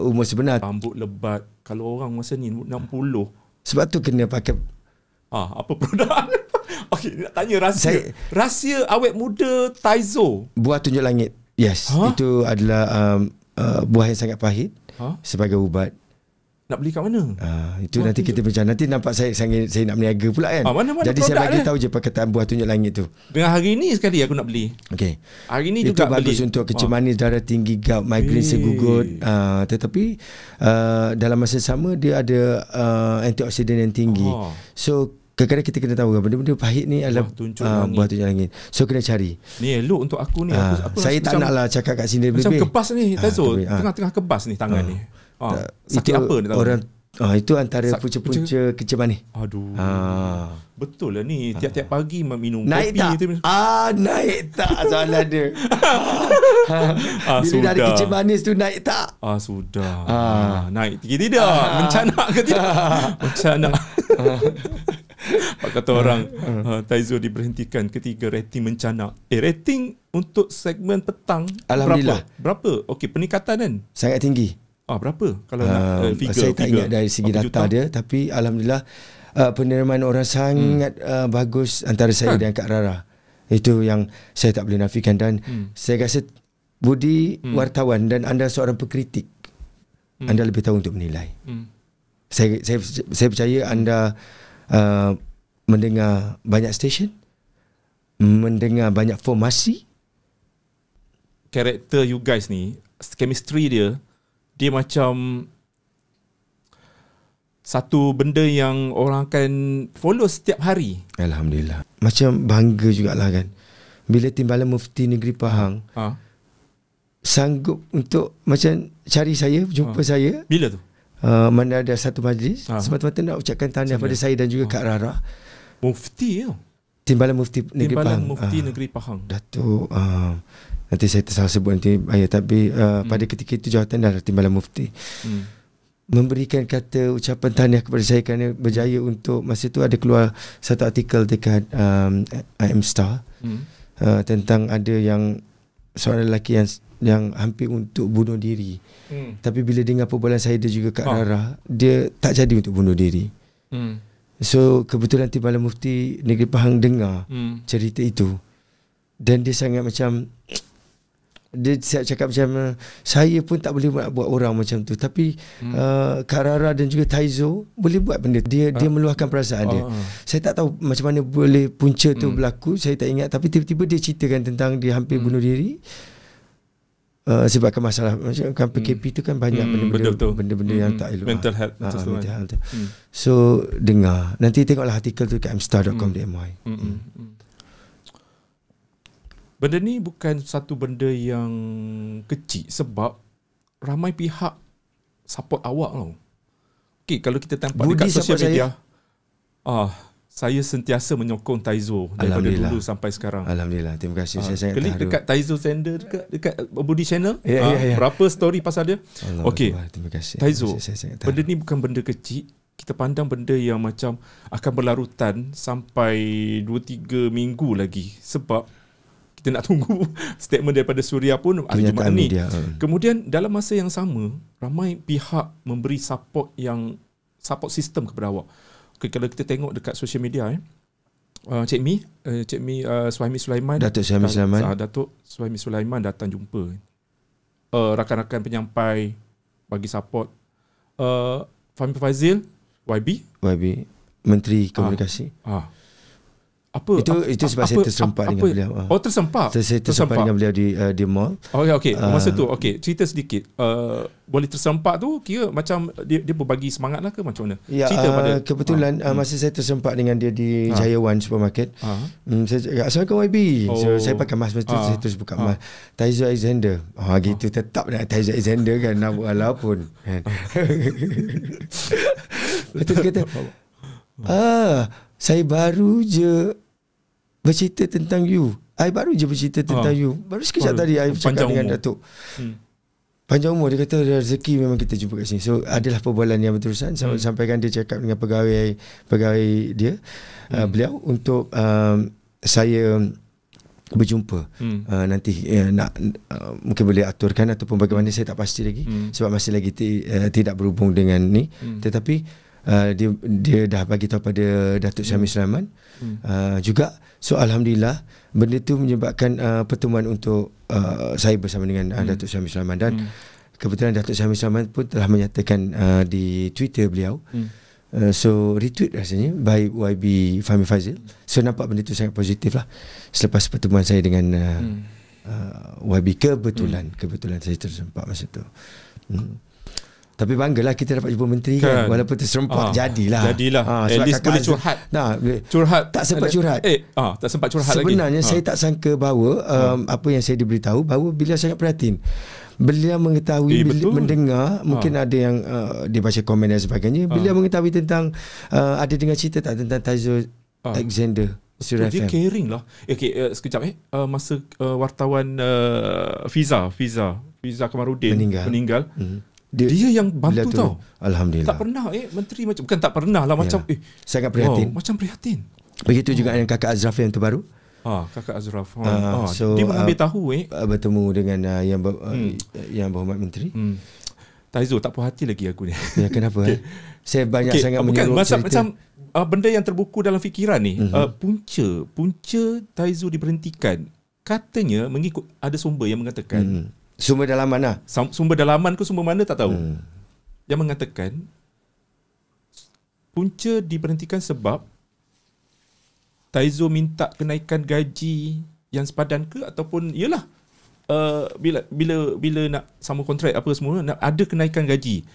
umur sebenar. Rambut lebat. Kalau orang masa ni 60. Sebab tu kena pakai apa produk? Okey, nak tanya rahsia awet muda Taizo. Buah tunjuk langit. Yes. Itu adalah buah yang sangat pahit sebagai ubat. Nak beli kat mana? Itu nanti kita bincang. Nanti nampak saya nak berniaga pula kan. Mana jadi saya bagi tahu je perkataan buah tunjuk langit tu. Dengan hari ni sekali aku nak beli. Okey. Hari ni itu juga bagus beli. Untuk kecil manis, darah tinggi, gout, migraine segugut. Tetapi dalam masa sama dia ada antioksidan yang tinggi. So kadang-kadang kita kena tahu benda-benda pahit ni adalah buah tunjuk langit. So kena cari. Ni elok untuk aku ni. Aku saya tak naklah cakap kat sini macam lebih. Macam kebas ni Taizo. Tengah-tengah kebas ni tangan ni. Sakit apa ni orang itu antara punca-punca kecil manis. Aduh. Betul lah ni. Tiap-tiap pagi minum naik kopi. Naik tak soalan dia. Bila dari kecil manis tu naik tak? Sudah. Naik tidak? Mencanak ke tidak? Mencanak. Pak kata orang Taizo diberhentikan ketika rating mencanak. Rating untuk segmen petang alhamdulillah berapa? Okey, peningkatan kan? Sangat tinggi. Berapa kalau nak saya tak ingat dari segi data dia, tapi alhamdulillah penerimaan orang sangat bagus antara saya dan Kak Rara. Itu yang saya tak boleh nafikan. Dan saya rasa Budi wartawan dan anda seorang pengkritik, anda lebih tahu untuk menilai. Saya percaya anda mendengar banyak stesen, mendengar banyak formasi. Karakter you guys ni, chemistry dia macam satu benda yang orang akan follow setiap hari. Alhamdulillah. Macam bangga jugalah kan. Bila Timbalan Mufti Negeri Pahang sanggup untuk macam cari saya, jumpa saya. Bila tu? Mana ada satu majlis semata-mata nak ucapkan tahniah pada saya dan juga Kak Rara. Mufti ya? Timbalan Mufti Negeri Pahang. Mufti Negeri Pahang. Datuk nanti saya tersalah sebut nanti tapi pada ketika itu jawatan dah Timbalan Mufti. Memberikan kata ucapan tahniah kepada saya kerana berjaya untuk masa tu ada keluar satu artikel dekat IM Star tentang ada yang seorang lelaki yang hampir untuk bunuh diri. Tapi bila dengar perbualan saya dan juga Kak Rara, dia tak jadi untuk bunuh diri. So kebetulan Timbalan Mufti Negeri Pahang dengar cerita itu dan dia sangat macam dia cakap macam saya pun tak boleh buat orang macam tu, tapi Kak Rara dan juga Taizo boleh buat benda. Dia meluahkan perasaan dia. Saya tak tahu macam mana boleh punca tu berlaku, saya tak ingat, tapi tiba-tiba dia ceritakan tentang dia hampir bunuh diri sebabkan masalah macam PKP tu kan banyak benda-benda yang tak elok. Mental health. So dengar, nanti tengoklah artikel tu kat mstar.com.my. Benda ni bukan satu benda yang kecil sebab ramai pihak support awak tau. Okay, kalau kita tampak dekat sosial media, saya sentiasa menyokong Taizo daripada dulu sampai sekarang. Alhamdulillah, terima kasih. Saya sangat klik dekat Taizo Sender dekat Budi Channel. Berapa story pasal dia? Okey. Terima kasih. Taizo, benda ni bukan benda kecil. Kita pandang benda yang macam akan berlarutan sampai 2-3 minggu lagi sebab kita nak tunggu statement daripada Suria pun hari Jumaat ni. Kemudian dalam masa yang sama, ramai pihak memberi support sistem kepada awak. Okay, kalau kita tengok dekat social media, Cik Mi Suhaimi Sulaiman, Datuk Suhaimi Sulaiman, Datuk Suhaimi Sulaiman datang jumpa. Rakan-rakan penyampai bagi support. Fahmi Fazil, YB, Menteri Komunikasi. Itu sebab saya terserempak dengan beliau. Tersempak. Saya terserempak dengan beliau di mall. Okey. Masa tu, cerita sedikit. Boleh terserempak tu kira macam dia berbagi semangat lah ke macam mana? Cerita pada kebetulan masa saya terserempak dengan dia di Jaya One Supermarket. Saya cakap, Assalamualaikum YB. So, saya pakai mask tu, saya terus buka mask. Taizo Alexander. Gitu tetap nak Taizo Alexander kan, nak buat ala pun kan. Lepas tu kata, saya baru je bercerita tentang you. I baru je bercerita tentang you. Baru sekejap tadi I bercakap dengan Datuk. Panjang umur. Dia kata rezeki memang kita jumpa kat sini. So adalah perbualan yang berterusan sampaikan dia cakap dengan pegawai dia, beliau untuk saya berjumpa nanti nak mungkin boleh aturkan ataupun bagaimana, saya tak pasti lagi sebab masih lagi tidak berhubung dengan ni. Tetapi dia dah bagi tahu pada Datuk Syamil Sulaiman juga. So alhamdulillah benda tu menyebabkan pertemuan untuk saya bersama dengan Datuk Syamil Sulaiman dan kebetulan Datuk Syamil Sulaiman pun telah menyatakan di Twitter beliau. So retweet rasanya by YB Fahmi Fazil. So nampak benda tu sangat positif lah selepas pertemuan saya dengan YB. Kebetulan saya tersempat masa tu. Tapi banggalah kita dapat jumpa menteri kan. Walaupun terserempak jadilah. At least boleh curhat. Curhat. Tak sempat curhat. Tak sempat curhat sebenarnya lagi. saya tak sangka bahawa apa yang saya diberitahu bahawa beliau sangat prihatin. Beliau mengetahui, mendengar, mungkin ada yang dia baca komen dan sebagainya. Beliau mengetahui tentang ada dengar cerita tak tentang Taizo Alexander Suria FM. Dia caring lah. Sekejap masa wartawan Fiza Kamarudin meninggal. Dia yang bantu tau. Alhamdulillah. Tak pernah menteri macam, bukan tak pernah lah, macam sangat prihatin. Macam prihatin. Begitu juga dengan kakak Azraf yang terbaru. Kakak Azraf. So, dia mengambil tahu bertemu dengan yang berhormat menteri. Taizo tak puas hati lagi aku ni. Ya, kenapa? Saya banyak sangat menyuruh cerita. Macam benda yang terbuku dalam fikiran ni. Punca Taizo diberhentikan katanya mengikut ada sumber yang mengatakan sumber dalaman lah. Sumber dalaman ke sumber mana tak tahu. Yang mengatakan punca diberhentikan sebab Taizo minta kenaikan gaji yang sepadan ke, ataupun yalah bila nak sama kontrak apa semua, nak ada kenaikan gaji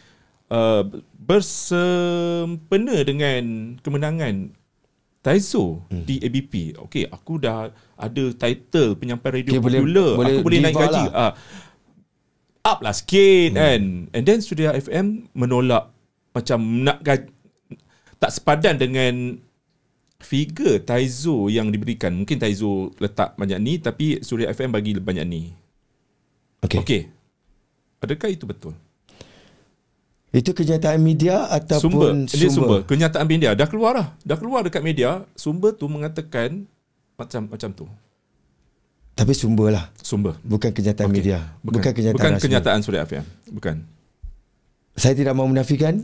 bersempena dengan kemenangan Taizo di ABP. Okey, aku dah ada title penyampai radio popular, aku boleh naik gaji lah. Up lah sikit kan. And then Suria FM menolak, macam nak gaji tak sepadan dengan figure Taizo yang diberikan. Mungkin Taizo letak banyak ni, tapi Suria FM bagi banyak ni. Okey. Adakah itu betul? Itu kenyataan media ataupun sumber? Kenyataan media dah keluar lah. Dah keluar dekat media, sumber tu mengatakan macam tu. Tapi sumber lah. Sumber. Bukan kenyataan media. Bukan kenyataan Suria FM. Bukan. Saya tidak mahu menafikan.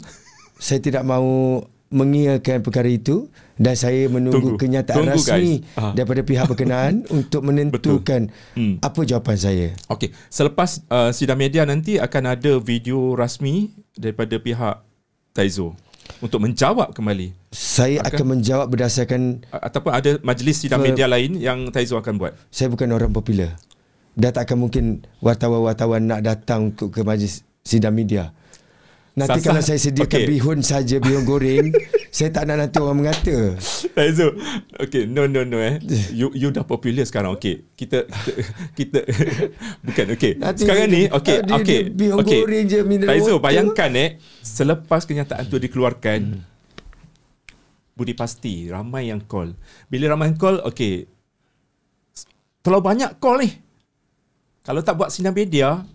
Saya tidak mahu mengiyakan perkara itu, dan saya menunggu kenyataan rasmi daripada pihak berkenaan untuk menentukan apa jawapan saya. Okey, selepas sidang media nanti akan ada video rasmi daripada pihak Taizo untuk menjawab kembali. Saya akan menjawab berdasarkan, ataupun ada majlis sidang media lain yang Taizo akan buat. Saya bukan orang popular. Dah takkan mungkin wartawan-wartawan nak datang ke majlis sidang media. Nanti kalau saya sediakan bihun saja, bihun goreng, saya tak nak nanti orang mengata. Taizo, no you dah popular sekarang. Okey, kita bukan okey. Sekarang ni bihun goreng je minum. Taizo, bayangkan selepas kenyataan tu dikeluarkan, budi pasti ramai yang call. Bila ramai yang call, okey, terlalu banyak call ni. Kalau tak buat sidang media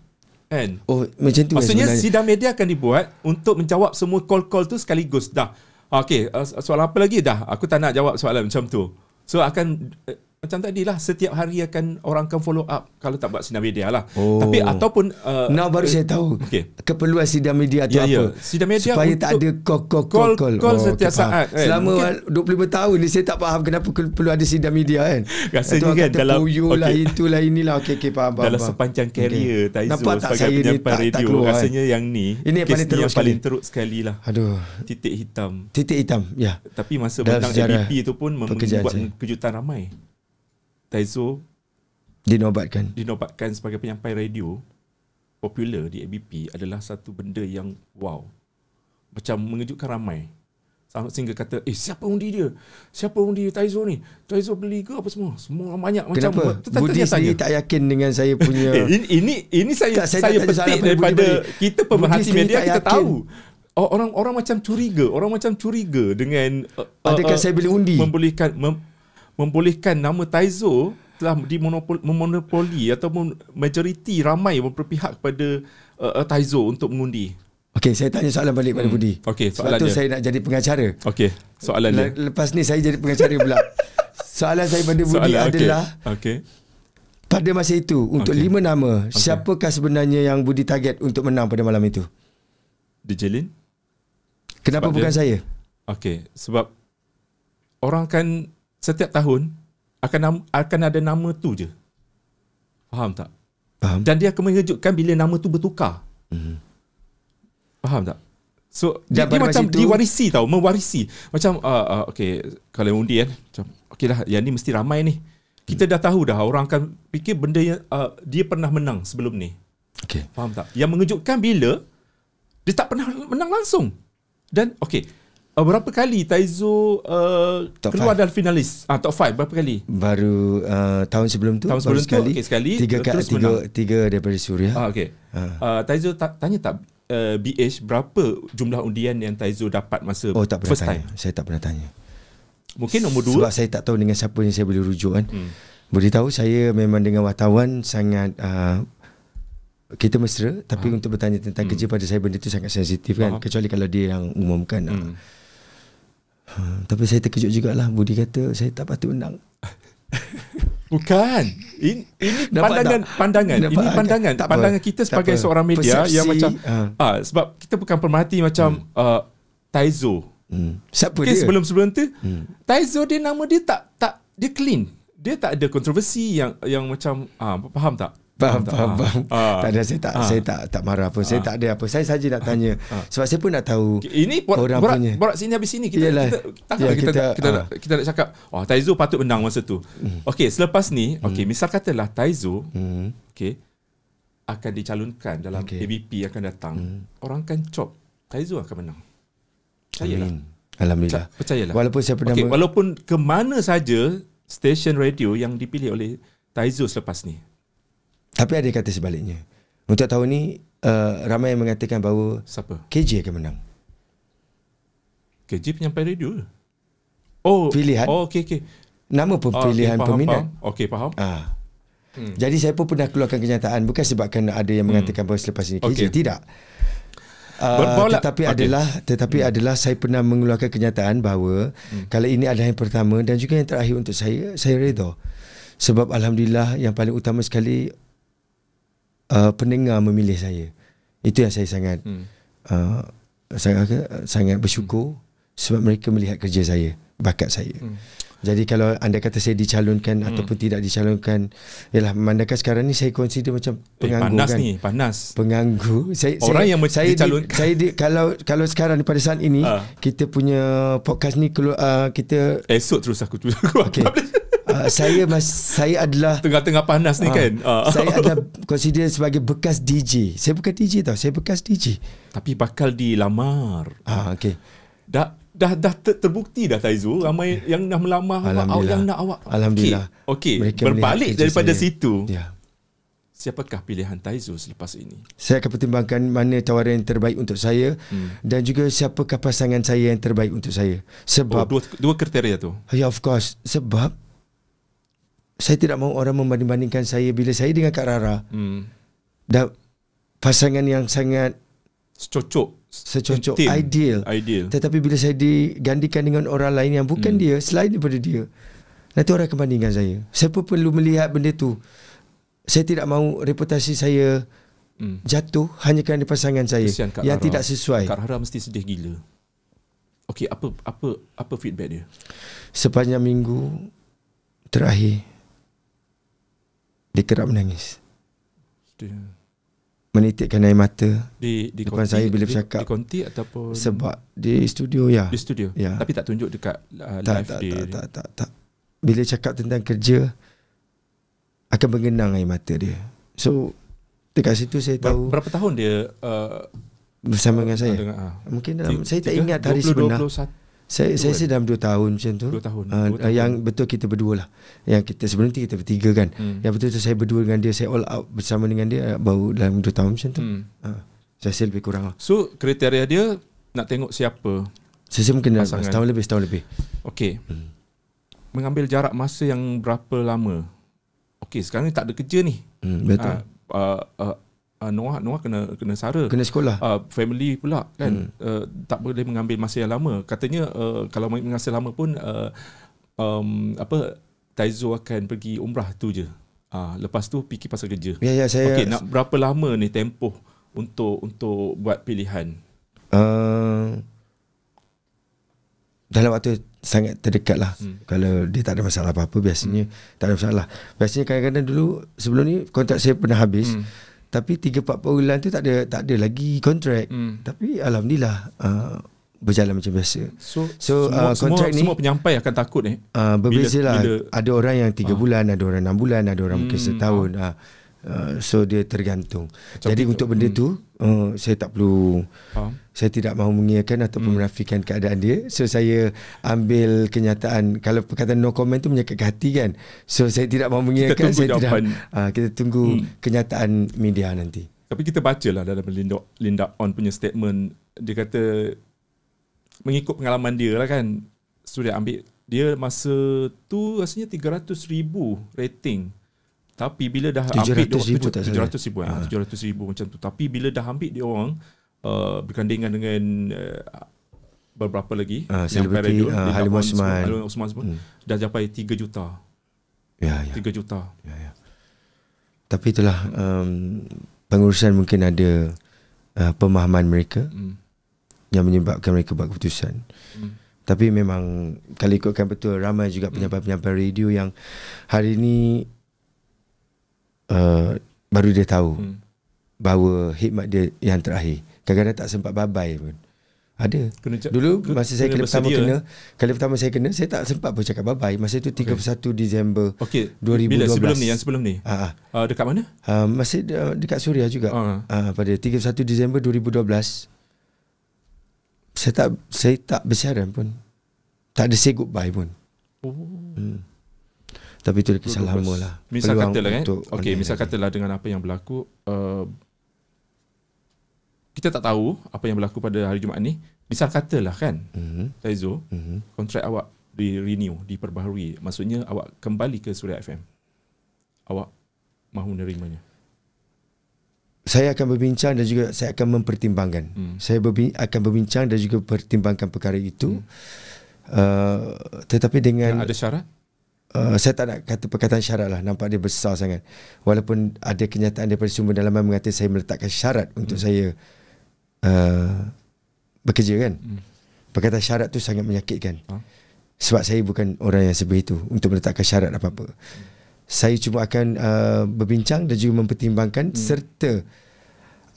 kan? Oh, macam tu. Maksudnya sidang media akan dibuat untuk menjawab semua call-call tu sekaligus. Dah. Okey, soalan apa lagi? Dah. Aku tak nak jawab soalan macam tu. So akan macam tadilah, setiap hari orang akan follow up kalau tak buat sidang media lah. Tapi ataupun baru saya tahu keperluan sidang media tu apa. Sidang media supaya tak ada call setiap saat kan. Selama 25 tahun ni saya tak faham kenapa perlu ada sidang media kan. Rasanya kan dalam lah, itulah inilah. Okey, faham. Dalam sepanjang karier Taizo sebagai penyampai radio, rasanya yang ni ini yang paling teruk sekali lah. Aduh, titik hitam ya. Tapi masa menang ABP tu pun membuat kejutan ramai. Taizo dinobatkan sebagai penyampai radio popular di ABP adalah satu benda yang wow, macam mengejutkan ramai. Sehingga kata, siapa undi dia? Siapa undi Taizo ni? Taizo beli ke apa semua? Semua banyak. Kenapa? Macam Budi sendiri tak yakin dengan saya punya ini saya petik daripada kita pemerhati media, kita tahu. Orang macam curiga dengan adakah saya beli undi? Membolehkan nama Taizo telah memonopoli ataupun majoriti ramai berpihak kepada Taizo untuk mengundi. Okey, saya tanya soalan balik pada Budi. Okey, soalan tu saya nak jadi pengacara. Okey, soalan dia. Lepas ni saya jadi pengacara pula. Soalan saya pada Budi adalah, pada masa itu untuk 5 nama, siapakah sebenarnya yang Budi target untuk menang pada malam itu? DJ Lin. Kenapa bukan saya? Okey, sebab orang kan setiap tahun akan ada nama tu je. Faham tak? Faham. Dan dia akan mengejutkan bila nama tu bertukar. Faham tak? So dia macam diwarisi tau, mewarisi. Macam okey, kalau undi kan, macam okeylah, yang ni mesti ramai ni. Kita dah tahu dah, orang akan fikir benda yang dia pernah menang sebelum ni. Okey. Faham tak? Yang mengejutkan bila dia tak pernah menang langsung. Dan okey, berapa kali Taizo keluar dalam finalis? Top 5 berapa kali? Baru tahun sebelum tu. Tahun sebelum sekali. Tu sekali. Tiga daripada Suria. Okey. Taizo tanya tak BH berapa jumlah undian yang Taizo dapat masa first time? Saya tak pernah tanya. Mungkin nombor 2. Sebab saya tak tahu dengan siapa yang saya boleh rujuk kan. Boleh tahu saya memang dengan wartawan sangat kita mesra, tapi untuk bertanya tentang kerja pada saya benda itu sangat sensitif kan. Kecuali kalau dia yang umumkan. Tapi saya terkejut jugalah. Budi kata saya tak patut menang. Bukan. Ini pandangan. Ini pandangan kita sebagai seorang media. Persepsi, yang macam sebab kita bukan pemerhati macam Taizo. Siapa dia? Sebelum tu Taizo, dia nama dia tak dia clean. Dia tak ada kontroversi yang macam faham tak? Faham. Tak ada, saya tak marah pun. Saya tak ada apa. Saya saja nak tanya. Sebab saya pun nak tahu ini orang punya. borak sini habis sini kita nak cakap Taizo patut menang masa tu. Okey, selepas ni misal katalah Taizo akan dicalonkan dalam ABP akan datang. Orang akan cop Taizo akan menang. Percayalah. Alhamdulillah. Percayalah. Walaupun saya pernah walaupun ke mana saja stesen radio yang dipilih oleh Taizo selepas ni. Tapi ada kata sebaliknya. Untuk tahun ni ramai yang mengatakan bahawa siapa? KJ akan menang. KJ penyampai radio. Pilihan. Okey. Nama pun pilihan peminat. Okey, faham. Jadi saya pun pernah keluarkan kenyataan bukan sebabkan ada yang mengatakan bahawa selepas ini KJ, tidak. Tetapi adalah saya pernah mengeluarkan kenyataan bahawa kalau ini adalah yang pertama dan juga yang terakhir untuk saya redha. Sebab alhamdulillah yang paling utama sekali pendengar memilih saya. Itu yang saya sangat bersyukur sebab mereka melihat kerja saya, bakat saya. Jadi kalau anda kata saya dicalonkan ataupun tidak dicalonkan, ialah memandangkan sekarang ni saya consider macam penganggur panas. Penganggur. Orang yang dicalonkan. Kalau sekarang ni pada saat ini kita punya podcast ni keluar, kita esok terus aku okay. Saya adalah tengah-tengah panas ni kan. Saya adalah consider sebagai bekas DJ. Saya bukan DJ tau, saya bekas DJ. Tapi bakal dilamar. Okey. Dah terbukti dah Taizo, ramai yang dah melamar yang nak awak. Alhamdulillah. Okey. Berbalik daripada situ. Ya. Siapakah pilihan Taizo selepas ini? Saya akan pertimbangkan mana tawaran yang terbaik untuk saya dan juga siapakah pasangan saya yang terbaik untuk saya. Sebab dua kriteria tu. Ya, of course. Sebab saya tidak mahu orang membanding-bandingkan saya bila saya dengan Kak Rara. Dan pasangan yang sangat secocok, ideal. Tetapi bila saya digandikan dengan orang lain yang bukan dia, selain daripada dia, nanti orang akan bandingkan saya. Saya pun perlu melihat benda tu. Saya tidak mahu reputasi saya jatuh hanya kerana pasangan saya yang tidak sesuai. Kak Rara mesti sedih gila. Okey, apa feedback dia? Sepanjang minggu terakhir dia kerap menangis. Menitikkan air mata di depan konti, saya bila bercakap. Di konti ataupun sebab di studio ya. Di studio. Ya. Tapi tak tunjuk dekat live dia. Tak. Bila cakap tentang kerja akan mengenang air mata dia. So dekat situ saya tahu. Berapa tahun dia bersama dengan saya? Mungkin dalam saya tak ingat hari sebenar. Saya dalam 2 tahun macam tu. 2 tahun. Yang betul kita berdua lah. Yang kita sebelum ni kita bertiga kan. Yang betul tu saya berdua dengan dia, saya all out bersama dengan dia baru dalam 2 tahun macam tu. Saya rasa lebih kurang lah. So kriteria dia nak tengok siapa? Saya mungkin setahun lebih. Okey. Mengambil jarak masa yang berapa lama? Okey, sekarang ni tak ada kerja ni. Betul. Noah kena sara, kena sekolah, family pula kan. Tak boleh mengambil masa yang lama. Katanya kalau masa lama pun Taizo akan pergi umrah tu je. Lepas tu fikir pasal kerja. Ya, saya. Okey, nak berapa lama ni tempoh untuk buat pilihan? Dalam waktu sangat terdekat lah. Kalau dia tak ada masalah apa-apa, biasanya tak ada masalah. Biasanya kadang-kadang dulu sebelum ni kontrak saya pernah habis. Tapi 3-4 bulan tu tak ada lagi kontrak. Tapi alhamdulillah berjalan macam biasa. So kontrak ni semua penyampai akan takut berbeza lah. Ada orang yang 3 bulan, ada orang 6 bulan, ada orang mungkin setahun. So dia tergantung. Macam jadi untuk benda tu saya tak perlu saya tidak mahu mengiyakan ataupun menafikan keadaan dia. So saya ambil kenyataan, kalau perkataan no comment tu menyakitkan hati kan. So saya tidak mahu mengiyakan, kita tunggu kenyataan media nanti. Tapi kita bacalah dalam Linda On punya statement, dia kata mengikut pengalaman dia lah kan, sudah ambil dia masa tu rasanya 300,000 rating. Tapi bila dah 700,000 700,000 macam tu. Tapi bila dah ambil dia orang bergandingan dengan beberapa lagi selebriti Halimah Osman pun dah capai 3 juta. Ya. 3 juta. Ya. Tapi itulah pengurusan mungkin ada pemahaman mereka yang menyebabkan mereka buat keputusan. Tapi memang kalau ikutkan betul, ramai juga penyampai-penyampai radio yang hari ini baru dia tahu bahawa hikmat dia yang terakhir. Kadang-kadang tak sempat bye-bye pun. Ada. Dulu masa saya kali pertama saya kena, saya tak sempat pun cakap bye-bye. Masa itu 31 Disember 2012. Bila sebelum ni? Dekat mana? Masih dekat Suria juga. Pada 31 Disember 2012. Saya tak bersiaran pun. Tak ada say goodbye pun. Tapi itu kisah lama lah. Misal katalah misal katalah dengan apa yang berlaku, kita tak tahu apa yang berlaku pada hari Jumaat ni. Misal katalah kan, Taizo, kontrak awak di-renew, diperbaharui. Maksudnya awak kembali ke Suria FM. Awak mahu menerimanya? Saya akan berbincang dan juga saya akan mempertimbangkan. Saya akan berbincang dan juga pertimbangkan perkara itu. Tetapi dengan... Ada syarat? Saya tak nak kata perkataan syarat lah. Nampak dia besar sangat. Walaupun ada kenyataan daripada sumber dalaman mengatakan saya meletakkan syarat untuk saya bekerja kan. Perkataan syarat tu sangat menyakitkan. Sebab saya bukan orang yang sebegitu untuk meletakkan syarat apa-apa. Saya cuma akan berbincang dan juga mempertimbangkan serta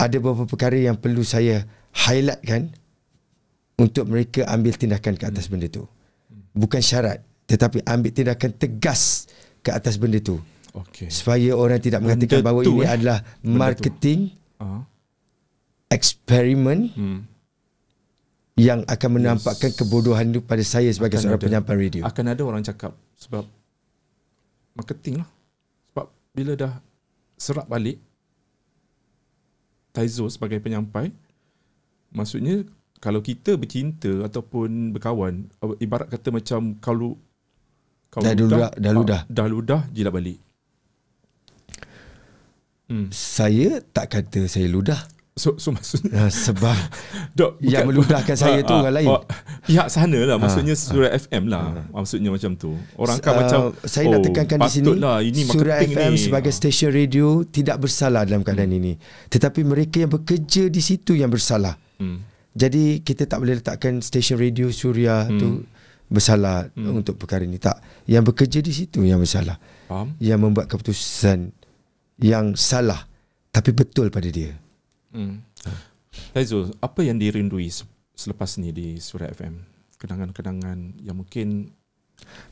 ada beberapa perkara yang perlu saya highlightkan untuk mereka ambil tindakan ke atas benda tu. Bukan syarat, tetapi ambil tindakan tegas ke atas benda tu. Supaya orang tidak mengatakan bahawa ini adalah marketing eksperimen yang akan menampakkan kebodohan itu pada saya sebagai seorang penyampai radio. Akan ada orang cakap sebab marketing lah. Sebab bila dah serap balik Taizo sebagai penyampai, maksudnya kalau kita bercinta ataupun berkawan, ibarat kata macam kalau dah ludah jilat balik. Saya tak kata saya ludah. So maksudnya sebab yang meludahkan saya tu orang lain. Pihak sana lah, maksudnya Suria FM lah. Maksudnya macam tu. Orang kan macam saya nak tekankan di sini, ini Suria FM ni sebagai stesen radio tidak bersalah dalam keadaan ini. Tetapi mereka yang bekerja di situ yang bersalah. Jadi kita tak boleh letakkan stesen radio Suria tu bersalah untuk perkara ini. Tak. Yang bekerja di situ yang bersalah. Yang membuat keputusan yang salah tapi betul pada dia. Taizo, apa yang dirindui selepas ni di Suria FM? Kenangan-kenangan yang mungkin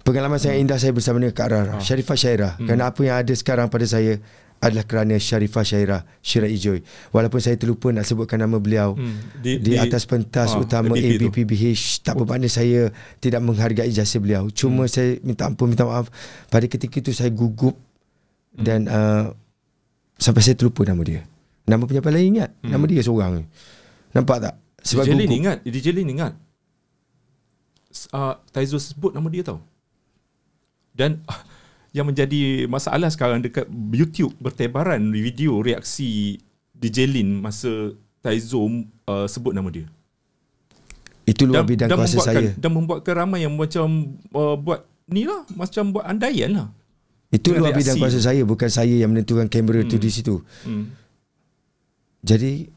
pengalaman sangat indah saya bersama dengan Kak Rara, Sharifah Syairah. Kerana apa yang ada sekarang pada saya adalah kerana Sharifah Syairah Syirat Ijoy. Walaupun saya terlupa nak sebutkan nama beliau di atas pentas utama ABPBH, tak bermakna saya tidak menghargai jasa beliau. Cuma saya minta ampun, minta maaf. Pada ketika itu saya gugup dan sampai saya terlupa nama dia. Nama penyampai lain ingat, nama dia seorang. Nampak tak? Sebab DJ Lin ingat, DJ Lin ingat. Taizo sebut nama dia tau. Dan yang menjadi masalah sekarang dekat YouTube, bertebaran video reaksi DJ Lin masa Taizo sebut nama dia. Itu luar bidang kuasa saya. Dan membuatkan ramai yang macam buat ni lah, macam buat andaian lah. Itu luar bidang kuasa saya, bukan saya yang menentukan kamera tu di situ. Jadi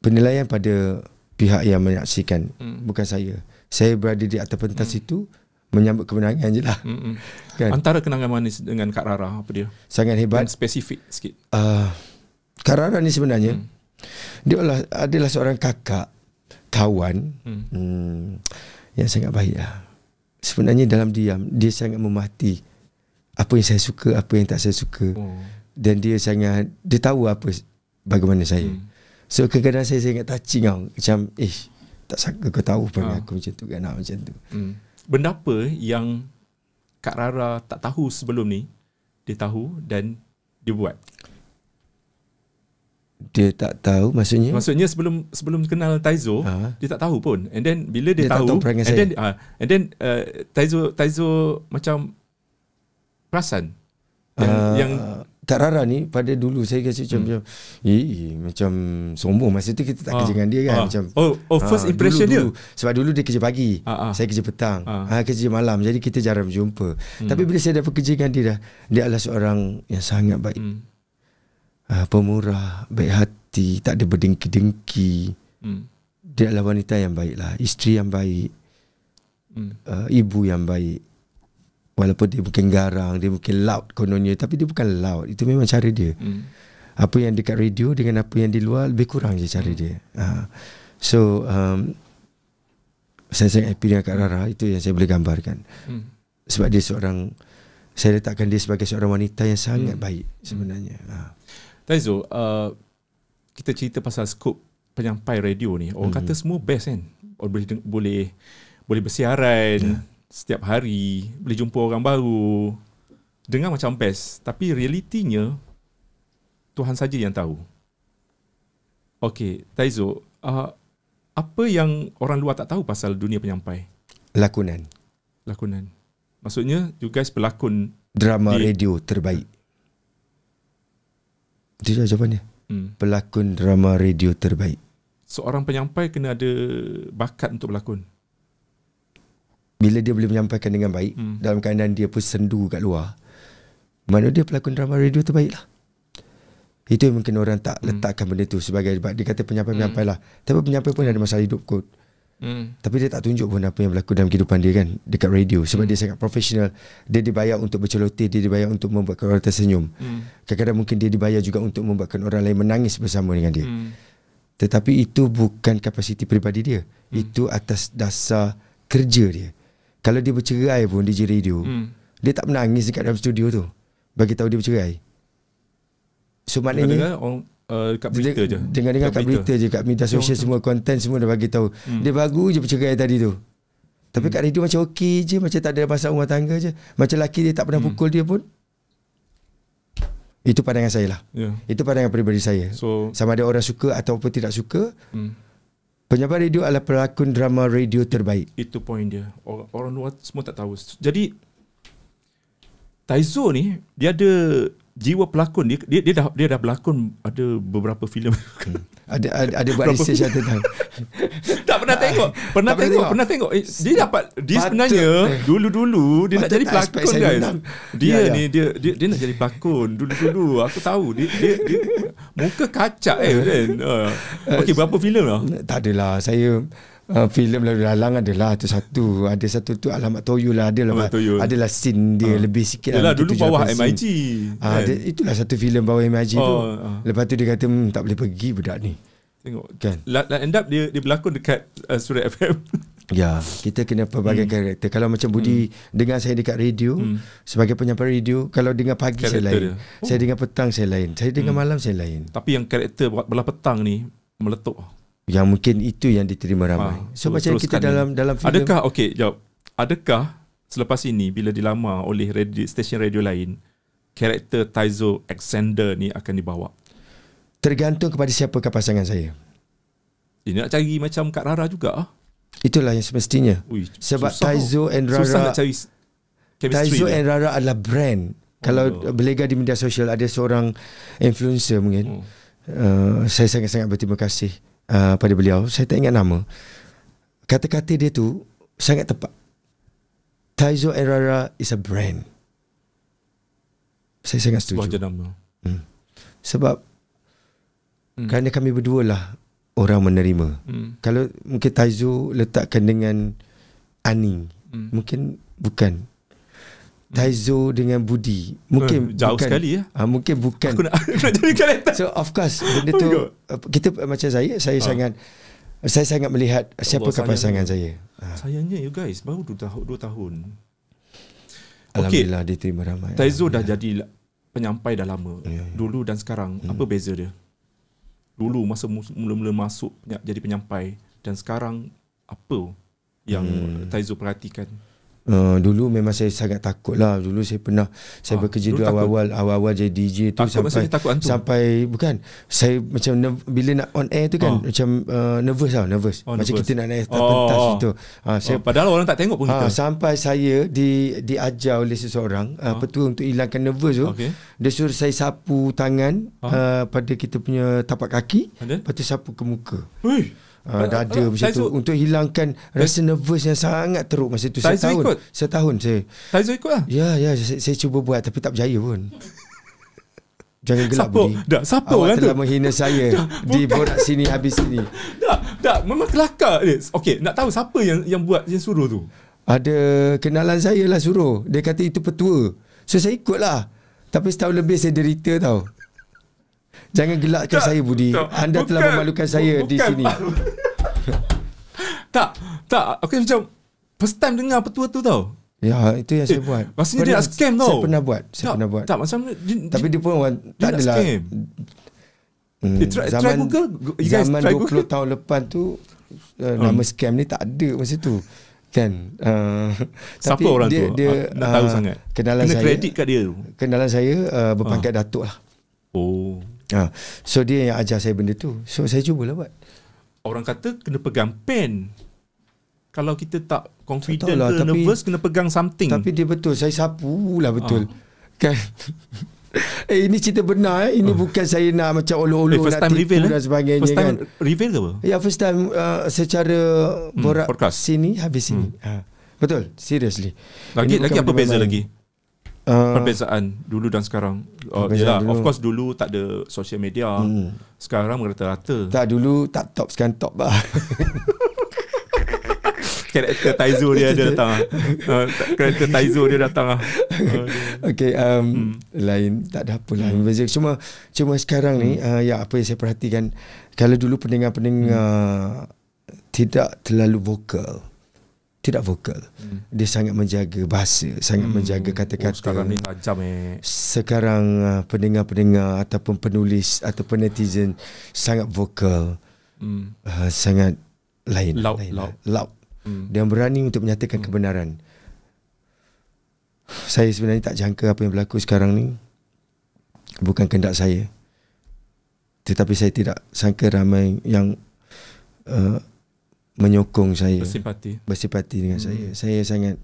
penilaian pada pihak yang menyaksikan, bukan saya. Saya berada di atas pentas itu menyambut kemenangan je lah. Kan? Antara kenangan manis dengan Kak Rara apa dia? Sangat hebat. Dan spesifik sikit. Kak Rara ni sebenarnya dia adalah seorang kakak, kawan yang sangat baik lah. Sebenarnya dalam diam dia sangat memahati apa yang saya suka, apa yang tak saya suka. Dan dia tahu bagaimana saya. So kadang-kadang saya sangat touching tau. Macam tak sangka kau tahu pada aku macam tu kan, macam tu. Benda apa yang Kak Rara tak tahu sebelum ni, dia tahu dan dia buat? Dia tak tahu maksudnya? Maksudnya sebelum kenal Taizo, dia tak tahu pun. And then bila dia tahu, and then Taizo macam perasan yang Kak Rara ni pada dulu saya kasi macam sombong. Masa tu kita tak kerja dengan dia kan. Macam first impression dulu. Sebab dulu dia kerja pagi, saya kerja petang, kerja malam. Jadi kita jarang berjumpa. Tapi bila saya dapat kerja dengan dia adalah seorang yang sangat baik. Pemurah, baik hati, tak ada berdengki-dengki. Dia adalah wanita yang baik lah, isteri yang baik, ibu yang baik, Walaupun dia mungkin garang, dia mungkin loud kononnya, tapi dia bukan loud. Itu memang cara dia. Apa yang dekat radio dengan apa yang di luar lebih kurang je cara dia. So saya sangat happy dengan Kak Rara. Itu yang saya boleh gambarkan. Sebab dia seorang, saya letakkan dia sebagai seorang wanita yang sangat baik sebenarnya. Taizo, kita cerita pasal skop penyampai radio ni. Orang kata semua best kan. Boleh bersiaran setiap hari, boleh jumpa orang baru, dengar macam best. Tapi realitinya Tuhan saja yang tahu. Okey, Taizo, apa yang orang luar tak tahu pasal dunia penyampai? Lakonan. Maksudnya you guys pelakon drama radio terbaik. Itu jawapannya. Pelakon drama radio terbaik. Seorang penyampai kena ada bakat untuk berlakon. Bila dia boleh menyampaikan dengan baik, dalam keadaan dia pun sendu kat luar, mana dia pelakon drama radio terbaik lah. Itu yang mungkin orang tak letakkan benda tu sebagai, dia kata penyampai-penyampai lah. Tapi penyampai pun ada masalah hidup kot. Tapi dia tak tunjuk pun apa yang berlaku dalam kehidupan dia kan, dekat radio. Sebab dia sangat profesional. Dia dibayar untuk berceloteh, dia dibayar untuk membuatkan orang tersenyum. Kadang-kadang mungkin dia dibayar juga untuk membuatkan orang lain menangis bersama dengan dia. Tetapi itu bukan kapasiti peribadi dia. Itu atas dasar kerja dia. Kalau dia bercerai pun DJ radio, dia tak menangis dekat dalam studio tu bagi tahu dia bercerai. So maknanya kat berita je. Dengar kat berita je, kat media sosial semua konten semua dah bagi tahu. Dia baru je bercerai tadi tu. Tapi kat radio macam okey je, macam tak ada masalah rumah tangga je. Macam lelaki dia tak pernah pukul dia pun. Itu pandangan saya lah. Itu pandangan peribadi saya. So, sama ada orang suka ataupun tidak suka, penyampai radio adalah pelakon drama radio terbaik. Itu poin dia. Orang luar semua tak tahu. Jadi Taizo ni dia ada jiwa pelakon. Dia dah berlakon ada beberapa filem. Ada buat research tentang. Tak pernah tengok. Pernah tengok. Dia sebenarnya dulu dia nak jadi pelakon guys. Dia nak jadi pelakon dulu. Aku tahu dia muka kacak kan. Okey, berapa filem lah? Tak adalah. Saya filem lalu lalang adalah tu satu. Ada satu tu Alamat Toyo lah, adalah scene dia lebih sikit. Yalah, dulu bawah MIG. Itulah satu filem bawah MIG tu. Lepas tu dia kata tak boleh pergi budak ni. Tengok kan. End up dia berlakon dekat Surat FM. Ya, kita kena pelbagai karakter. Kalau macam Budi dengar saya dekat radio, sebagai penyampai radio, kalau dengar pagi karakter saya lain. Saya dengar petang saya lain. Saya dengar malam saya lain. Tapi yang karakter belah petang ni meletup. Yang mungkin itu yang diterima ramai. So macam kita dalam filem. Adakah selepas ini bila dilamar oleh stesen radio lain, karakter Taizo Alexander ni akan dibawa? Tergantung kepada siapakah pasangan saya. Dia nak cari macam Kak Rara juga. Itulah yang semestinya. Sebab Taizo and Rara, susah nak cari Taizo and Rara adalah brand. Kalau berlega di media sosial, ada seorang influencer mungkin. Saya sangat-sangat berterima kasih pada beliau. Saya tak ingat nama. Kata-kata dia tu sangat tepat. Taizo and Rara is a brand. Saya sangat setuju. Sebuah jenama. Sebab kerana kami berdua lah orang menerima. Kalau mungkin Taizo letakkan dengan Ani, mungkin bukan. Taizo dengan Budi mungkin jauh bukan, sekali ya. Mungkin bukan. Aku nak jadi karakter. So of course benda tu kita macam saya sangat melihat siapakah pasangan saya. Sayangnya you guys baru 2 tahun. Alhamdulillah diterima ramai. Taizo dah jadi penyampai dah lama. Dulu dan sekarang apa beza dia? Dulu masa mula-mula masuk jadi penyampai dan sekarang apa yang Taizo perhatikan? Dulu memang saya sangat takut lah. Dulu saya pernah bekerja dulu awal-awal jadi DJ tu sampai bukan saya macam bila nak on air tu kan macam nervous. Macam kita nak naik pentas gitu. Padahal orang tak tengok pun kita. Sampai saya diajar oleh seseorang petua untuk hilangkan nervous tu. Dia suruh saya sapu tangan pada kita punya tapak kaki, lepas tu sapu ke muka. Dada macam tu untuk hilangkan rasa nervous yang sangat teruk masa tu. Setahun saya. Taizo ikut lah. Ya saya cuba buat tapi tak berjaya pun. Jangan gelap Budi. Siapa awak orang telah tu menghina saya di borak sini habis sini. Tak memang kelakar. Okey, nak tahu siapa yang buat, yang suruh tu? Ada kenalan saya lah suruh. Dia kata itu petua. So saya ikut lah. Tapi setahun lebih saya derita tau. Jangan gelakkan saya Budi. Anda telah memalukan saya di sini. Tak. Aku macam first time dengar petua tu tau. Ya, itu yang saya buat. Maksudnya dia nak scam tau. Saya pernah buat. Tak macam tapi dia pun tak adalah. Try Google. You guys zaman try 20 Google. tahun lepas tu nama scam ni tak ada masa tu. Kan. Siapa tapi orang dia, tu? Dia nak tahu sangat. Kenalan kena saya. kredit kat dia tu. Kenalan saya berpangkat datuk lah. Oh. So dia yang ajar saya benda tu. So saya cubalah buat. Orang kata kena pegang pen. Kalau kita tak confident lah, ke nervous, kena pegang something. Tapi dia betul. Saya sapu lah betul. Kan. Ini cerita benar. Ini bukan saya nak macam olo-olo first nak time tipu reveal, dan sebagainya. First time kan. reveal ke apa? Ya, first time secara borak podcast. sini habis sini. Betul. Seriously. Lagi apa beza main. lagi? Perbezaan dulu dan sekarang. Yalah, dulu. of course dulu tak ada social media. Sekarang merata-rata. Tak, dulu tak top, sekarang top lah. Karakter Taizo dia datang. Karakter Taizo dia datang. Okay, lain tak ada apa lah. Cuma sekarang ni ya, apa yang saya perhatikan, kalau dulu pendengar-pendengar tidak terlalu vokal. Tidak vokal. Dia sangat menjaga bahasa, sangat menjaga kata-kata. Sekarang ni tajam Sekarang pendengar-pendengar ataupun penulis ataupun netizen sangat vokal. Sangat lain. Loud. Dia berani untuk menyatakan kebenaran. Saya sebenarnya tak jangka apa yang berlaku sekarang ni. Bukan kehendak saya. Tetapi saya tidak sangka ramai yang menyokong saya, bersempati dengan saya. Saya sangat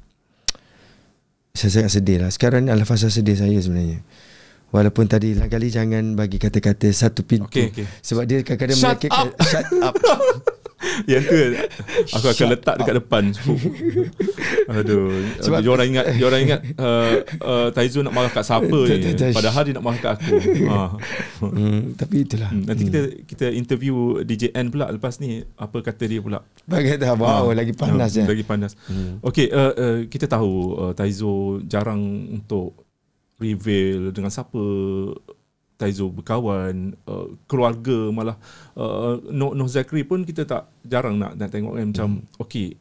sedih lah. Sekarang ni adalah fasa sedih saya sebenarnya. Walaupun tadi lain kali jangan bagi kata-kata satu pintu. Okay. Sebab dia kadang-kadang Shut up. Yang tu aku akan letak dekat depan. Aduh. Sebab diorang ingat Taizo nak marah kat siapa ni. Padahal dia nak marah kat aku. Tapi itulah. Nanti kita interview DJ N pula lepas ni. Apa kata dia pula? Bagaimana? Wow, lagi panas je. Lagi panas. Okay, kita tahu Taizo jarang untuk reveal dengan siapa Taizo berkawan, keluarga malah. Noh Zakri pun kita tak jarang nak tengok kan. Macam okay,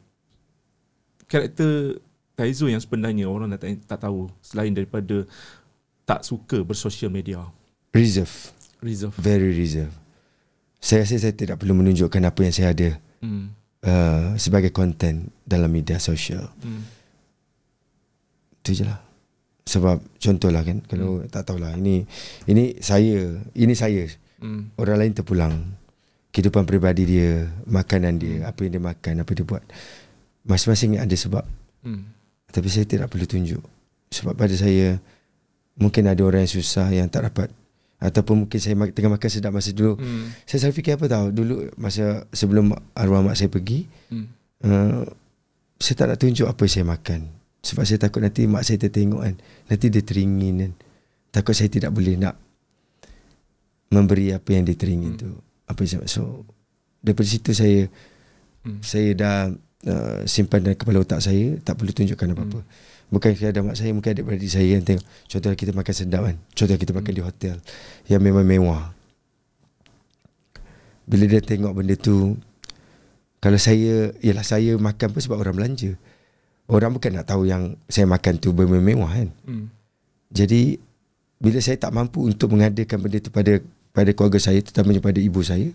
karakter Taizo yang sebenarnya orang tak tahu selain daripada tak suka bersosial media. Reserve. Very reserve. Saya rasa saya tidak perlu menunjukkan apa yang saya ada sebagai konten dalam media sosial. Itu je lah. Sebab contohlah kan, kalau tak tahulah, ini saya. Orang lain terpulang. Kehidupan peribadi dia, makanan dia, apa yang dia makan, apa dia buat, masing-masing ada sebab. Tapi saya tidak perlu tunjuk. Sebab pada saya, mungkin ada orang yang susah, yang tak dapat. Ataupun mungkin saya tengah makan sedap masa dulu. Saya selalu fikir apa tahu, dulu masa sebelum arwah mak saya pergi, saya tak nak tunjuk apa saya makan. Sebab saya takut nanti mak saya tertengok kan. Nanti dia teringin kan. Takut saya tidak boleh nak memberi apa yang dia teringin tu. Apa yang so daripada situ saya dah simpan dalam kepala otak saya, tak perlu tunjukkan apa-apa. Bukan ada mak saya, mungkin ada beradik saya yang tengok. Contohnya kita makan sedap kan. Contohnya kita makan di hotel yang memang mewah. Bila dia tengok benda tu, kalau saya makan pun sebab orang belanja. Orang bukan nak tahu yang saya makan tu bermewah kan. Jadi bila saya tak mampu untuk mengadakan benda tu pada keluarga saya, terutamanya pada ibu saya,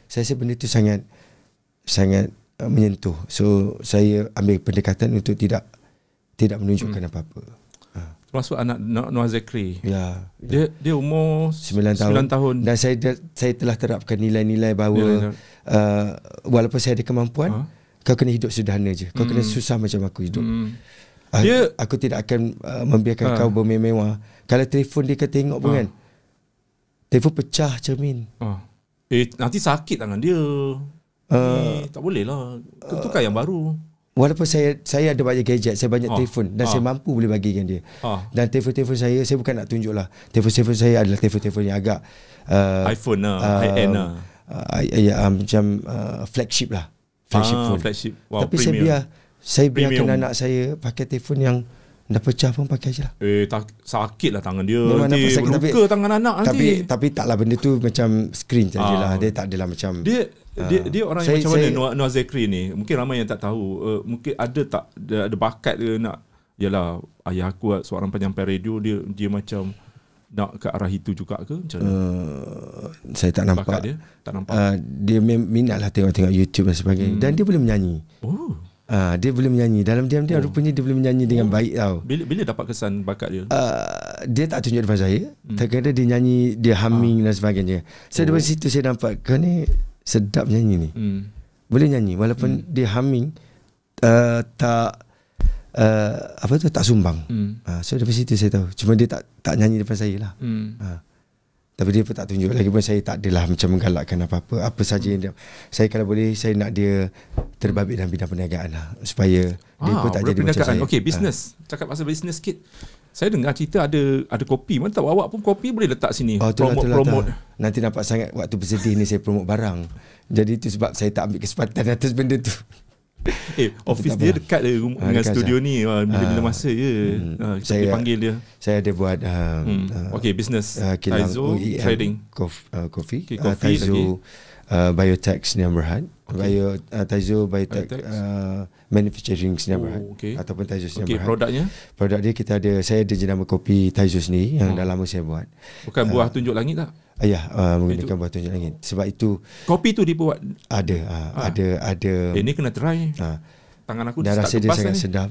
saya rasa benda tu sangat menyentuh. So saya ambil pendekatan untuk tidak menunjukkan apa-apa. Termasuk anak Noah Zakri. Ya. Dia umur 9 tahun. Dan saya telah terapkan nilai-nilai bahawa walaupun saya ada kemampuan, kau kena hidup sederhana je. Kau kena susah macam aku hidup. Aku tidak akan membiarkan kau bermewah. Kalau telefon dia tengok pun kan, telefon pecah cermin. Nanti sakit tangan dia. Tak boleh lah. Tukar yang baru. Walaupun saya ada banyak gadget, saya banyak telefon dan saya mampu boleh bagikan dia. Dan telefon-telefon saya bukan nak tunjuk lah. Telefon-telefon saya adalah telefon-telefon yang agak iPhone lah, high-end lah. Macam flagship lah. Flagship phone. Flagship. Wow, tapi premium. Saya biarkan Premium. anak saya pakai telefon yang dah pecah pun pakai je lah. Sakit lah tangan dia. Memang Nanti nampak sakit, luka tangan anak nanti. Tapi taklah benda tu macam screen sajalah. Dia tak adalah macam Dia orang yang macam mana Noah Zakri ni. Mungkin ramai yang tak tahu. Mungkin ada bakat dia nak, yalah, ayah aku seorang penyampai radio, dia macam nak ke arah itu juga ke macam mana? Saya tak nampak. Bakat dia tak nampak. Dia minat lah tengok YouTube dan sebagainya. Dan dia boleh menyanyi. Dia boleh menyanyi. Dalam diam-diam rupanya dia boleh menyanyi dengan baik tau. Bila dapat kesan bakat dia? Dia tak tunjuk depan saya. Kadang-kadang dia nyanyi, dia humming dan sebagainya. Saya dari situ saya nampak, kau ni sedap nyanyi ni. Boleh nyanyi walaupun dia humming, tak tak sumbang. So dari situ saya tahu. Cuma dia tak nyanyi depan saya lah. Tapi dia pun tak tunjuk. Lagipun saya tak adalah macam menggalakkan apa-apa. Apa saja yang dia, saya kalau boleh, saya nak dia terbabit dalam bidang perniagaan lah, supaya dia pun tak jadi macam saya. Okay, bisnes. Cakap pasal bisnes sikit. Saya dengar cerita ada kopi. Mana tahu awak pun kopi boleh letak sini. Promote. Nanti nampak sangat waktu bersedih ni saya promote barang. Jadi itu sebab saya tak ambil kesempatan atas benda tu. Office dia dekat dengan studio ni. Bila-bila masa je kita panggil dia. Saya ada buat okay, business Taizo trading Coffee, coffee Taizo Biotech Sdn Bhd, Taizo Biotech Manufacturing Sdn Bhd, ataupun Taizo Sdn Bhd. Produk dia saya ada jenama kopi Taizo sendiri yang dah lama saya buat. Bukan buah tunjuk langit tak? Ya, menggunakan buah tunjuk langit. Sebab itu kopi tu dibuat ada. Ini kena try. Tangan aku dan rasa dia sangat sedap.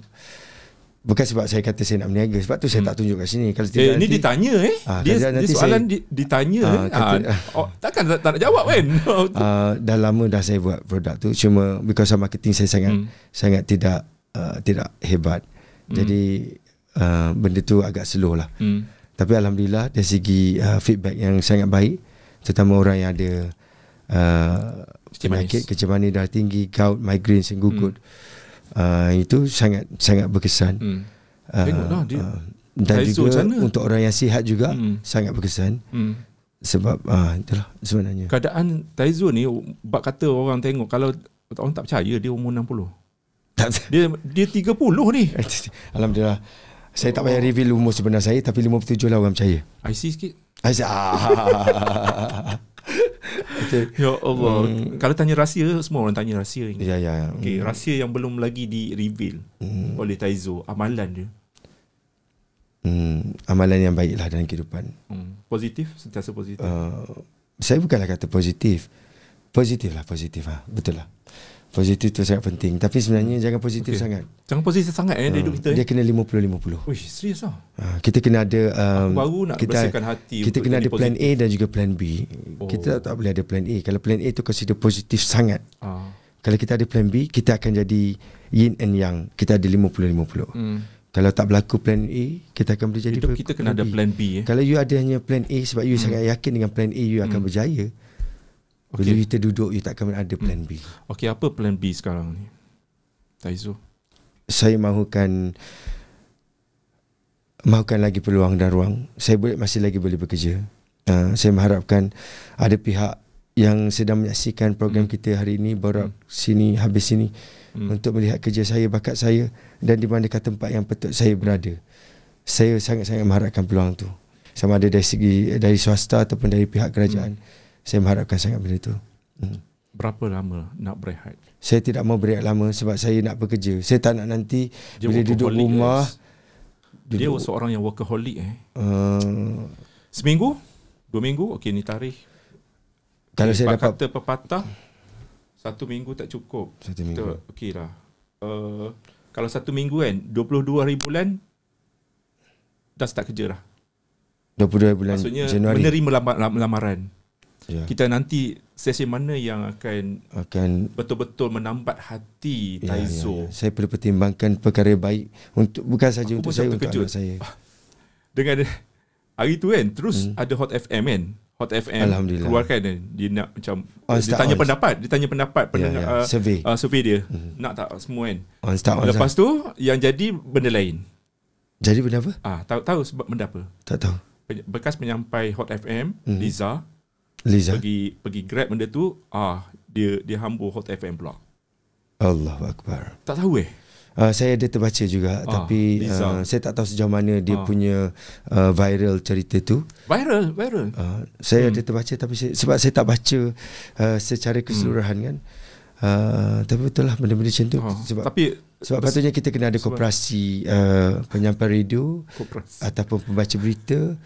Bukan sebab saya kata saya nak berniaga, sebab tu saya tak tunjuk kat sini. Kalau tidak ini ditanya dia soalan ditanya takkan tak nak jawab kan. Dah lama dah saya buat produk tu, cuma because of marketing saya sangat tidak hebat. Jadi benda tu agak slow lah. Tapi alhamdulillah dari segi feedback yang sangat baik, terutama orang yang ada penyakit kecil manis darah tinggi, gout, migraine, gugut. Itu sangat berkesan. Tengoklah dia. Dan juga untuk orang yang sihat juga sangat berkesan. Sebab itulah sebenarnya. Keadaan Taizo ni, bak kata orang tengok, kalau orang tak percaya dia umur 60. Dia 30 ni. Alhamdulillah. Saya tak payah reveal umur sebenar saya, tapi 57 lah orang percaya. IC sikit. Okay. Ya Allah. Kalau tanya rahsia, semua orang tanya rahsia ini. Ya. Okay, rahsia yang belum lagi di-reveal oleh Taizo, amalan dia. Amalan yang baiklah dalam kehidupan. Positif, sentiasa positif. Saya bukanlah kata positif. Positif lah. Betul lah. Positif tu sangat penting. Tapi sebenarnya jangan positif sangat. Jangan positif sangat dia hidup kita. Dia kena 50-50. Wih, serius lah. Kita kena ada baru nak bersihkan hati. Kita kena ada plan A dan juga plan B. Kita tak boleh ada plan A. Kalau plan A tu consider positif sangat. Kalau kita ada plan B, kita akan jadi yin and yang. Kita ada 50-50. Kalau tak berlaku plan A, kita akan boleh jadi hidup kita kena ada plan B. Kalau you ada hanya plan A sebab you sangat yakin dengan plan A you akan berjaya. Bila kita duduk, you tak akan ada plan B. Okey, apa plan B sekarang ni, Taizo? Saya mahukan lagi peluang dan ruang. Saya masih lagi boleh bekerja. Saya mengharapkan ada pihak yang sedang menyaksikan program kita hari ini, borak sini, habis sini, untuk melihat kerja saya, bakat saya, dan di manakah tempat yang patut saya berada. Saya sangat-sangat mengharapkan peluang tu. Sama ada dari swasta ataupun dari pihak kerajaan. Saya mengharapkan sangat benda itu. Berapa lama nak berehat? Saya tidak mau berehat lama sebab saya nak bekerja. Saya tak nak nanti bila duduk rumah. Dia seorang yang workaholic seminggu? 2 minggu? Okey, ni tarikh. Kalau saya dapat kata pepatah, 1 minggu tak cukup. 1 minggu. Okey lah. Kalau 1 minggu kan, 22 hari bulan dah start kerja dah. 22 bulan maksudnya Januari. Menerima lamaran. Ya. Kita nanti sesi mana yang akan betul-betul menambat hati Taizo. Ya. Saya perlu pertimbangkan perkara baik untuk bukan saja untuk saya, untuk anak saya. Dengan hari tu kan, terus ada Hot FM kan. Hot FM keluarkan kan. Dia nak macam dia tanya pendapat pendengar, survey dia. Nak tak semua kan. Lepas tu yang jadi benda lain. Jadi benda apa? Tahu sebab benda apa? Tak tahu. Bekas penyampai Hot FM, Liza pergi grab benda tu, dia hambur Hot FM pula. Allahu Akbar. Tak tahu Saya ada terbaca juga, tapi saya tak tahu sejauh mana dia punya viral cerita tu. Viral. Saya ada terbaca, tapi sebab saya tak baca secara keseluruhan kan. Tapi betul lah benda-benda macam tu. Sebab patutnya kita kena ada koperasi penyampai radio ataupun pembaca berita.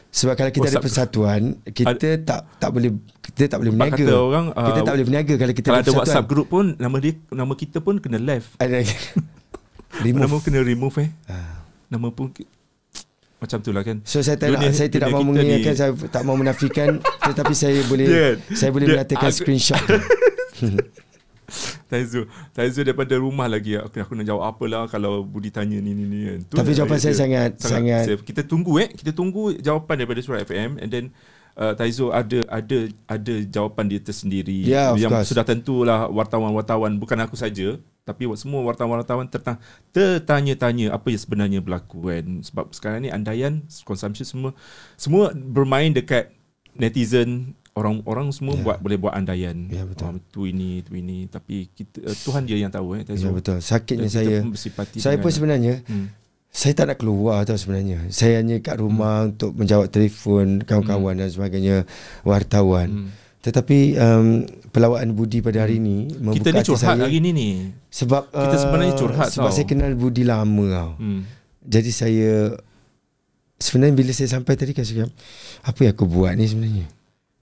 Sebab kalau kita ada persatuan, kita tak boleh berniaga. Kita tak boleh berniaga kalau kita kalau ada persatuan. WhatsApp group pun nama kita pun kena left. Nama kena remove Nama pun macam tu lah kan. So saya tidak mahu mengingatkan, saya tak mahu menafikan, tetapi saya boleh mengatakan screenshot. Taizo daripada rumah lagi aku nak jawab apalah kalau Budi tanya ni kan. Tapi jawapan saya sangat kita tunggu jawapan daripada Surat FM, and then Taizo ada jawapan dia tersendiri yang sudah tentulah wartawan-wartawan, bukan aku saja, tapi semua wartawan-wartawan tertanya-tanya apa yang sebenarnya berlaku kan. Sebab sekarang ni andaian consumption semua bermain dekat netizen. Orang semua boleh buat andaian. Ya, betul. Tu ini, tapi Tuhan dia yang tahu Ya, betul. Sakitnya saya pun sebenarnya saya tak nak keluar tau sebenarnya. Saya hanya kat rumah untuk menjawab telefon kawan-kawan dan sebagainya, wartawan. Tetapi pelawaan Budi pada hari ini membuka kita ni curhat saya, hari ni. Sebab kita sebenarnya curhat sebab saya kenal Budi lama tau. Jadi saya sebenarnya bila saya sampai tadi kan saya, apa yang aku buat ni sebenarnya?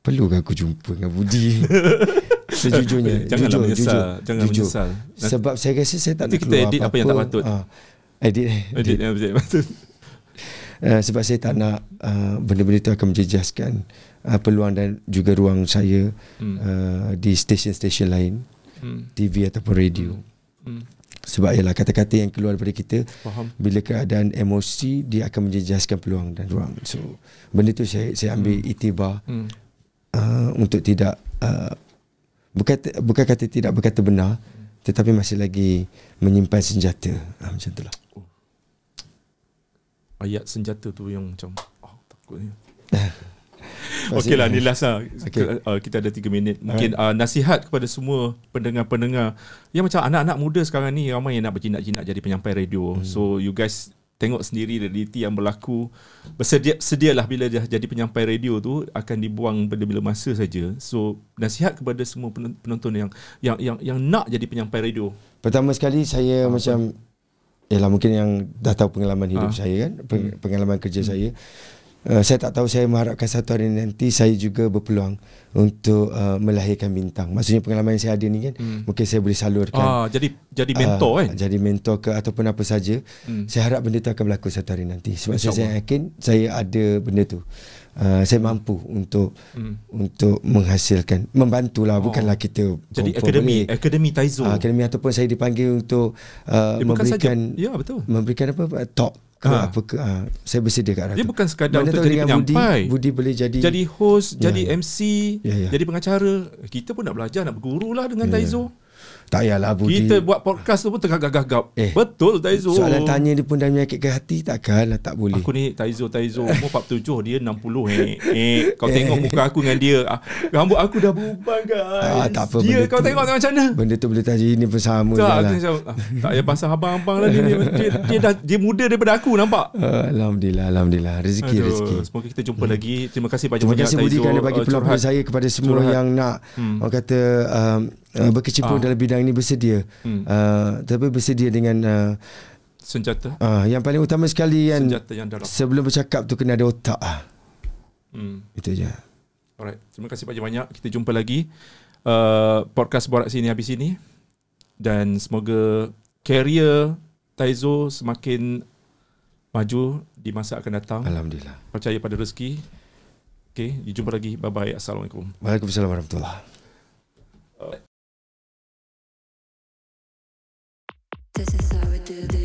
Perlu ke aku jumpa dengan Budi? Sejujurnya, jangan menyesal. Sebab saya rasa saya tak nak kita keluar edit apa yang tak patut. Edit yang patut. Sebab saya tak nak benda-benda itu akan menjejaskan peluang dan juga ruang saya di stesen-stesen lain, TV ataupun radio. Sebab ialah kata-kata yang keluar daripada kita, bila keadaan emosi, dia akan menjejaskan peluang dan ruang. So benda tu saya ambil iktibar untuk tidak bukan kata tidak berkata benar, tetapi masih lagi menyimpan senjata. Macam itulah. Ayat senjata tu yang macam takutnya. Okeylah, ni last lah. Kita ada 3 minit. Mungkin nasihat kepada semua pendengar-pendengar yang macam anak-anak muda sekarang ni, ramai yang nak berjinak-jinak jadi penyampai radio. So you guys tengok sendiri realiti yang berlaku. Sedialah bila dah jadi penyampai radio tu akan dibuang bila masa saja. So nasihat kepada semua penonton yang nak jadi penyampai radio. Pertama sekali saya macam mungkin yang dah tahu pengalaman hidup saya kan, pengalaman kerja saya. Saya tak tahu, saya mengharapkan satu hari nanti saya juga berpeluang untuk melahirkan bintang. Maksudnya pengalaman yang saya ada ni kan, mungkin saya boleh salurkan. Jadi mentor kan? Jadi mentor ke ataupun apa saja. Saya harap benda tu akan berlaku satu hari nanti. Sebab saya yakin saya ada benda tu. Saya mampu untuk menghasilkan, membantulah, bukanlah kita. Jadi akademi Taizo. Akademi ataupun saya dipanggil untuk memberikan talk. Saya bersedia kat arah tu. Dia bukan sekadar untuk jadi penyampai. Budi boleh jadi host, jadi MC, jadi pengacara. Kita pun nak belajar, nak berguru lah dengan Taizo. Tak payahlah Budi. Kita buat podcast tu pun tergagap-gagap. Betul Taizo. Soalan tanya dia pun dah menyakitkan hati, takkanlah tak boleh. Aku ni Taizo umur 47, dia 60. Kau tengok muka aku dengan dia. Rambut aku dah berubah guys. Tak apa, dia kau tengok macam mana? Benda tu boleh taji ini pun sama tak payah pasal abang-abang lah ni. Dia muda daripada aku, nampak? Alhamdulillah. Rezeki. Semoga kita jumpa lagi. Terima kasih banyak-banyak Terima kasih Budi kerana bagi peluang kepada saya, kepada semua yang nak orang kata berkecimpung dalam bidang ini, bersedia. Tapi bersedia dengan senjata. Yang paling utama sekali kan, senjata yang darab. Sebelum bercakap tu kena ada otak. Itu je. Alright, terima kasih banyak-banyak. Kita jumpa lagi. Podcast Borak Sini Habis Sini. Dan semoga career Taizo semakin maju di masa akan datang. Alhamdulillah. Percaya pada rezeki. Okay, jumpa lagi. Bye-bye. Assalamualaikum. Waalaikumsalam warahmatullahi. This is how we do this.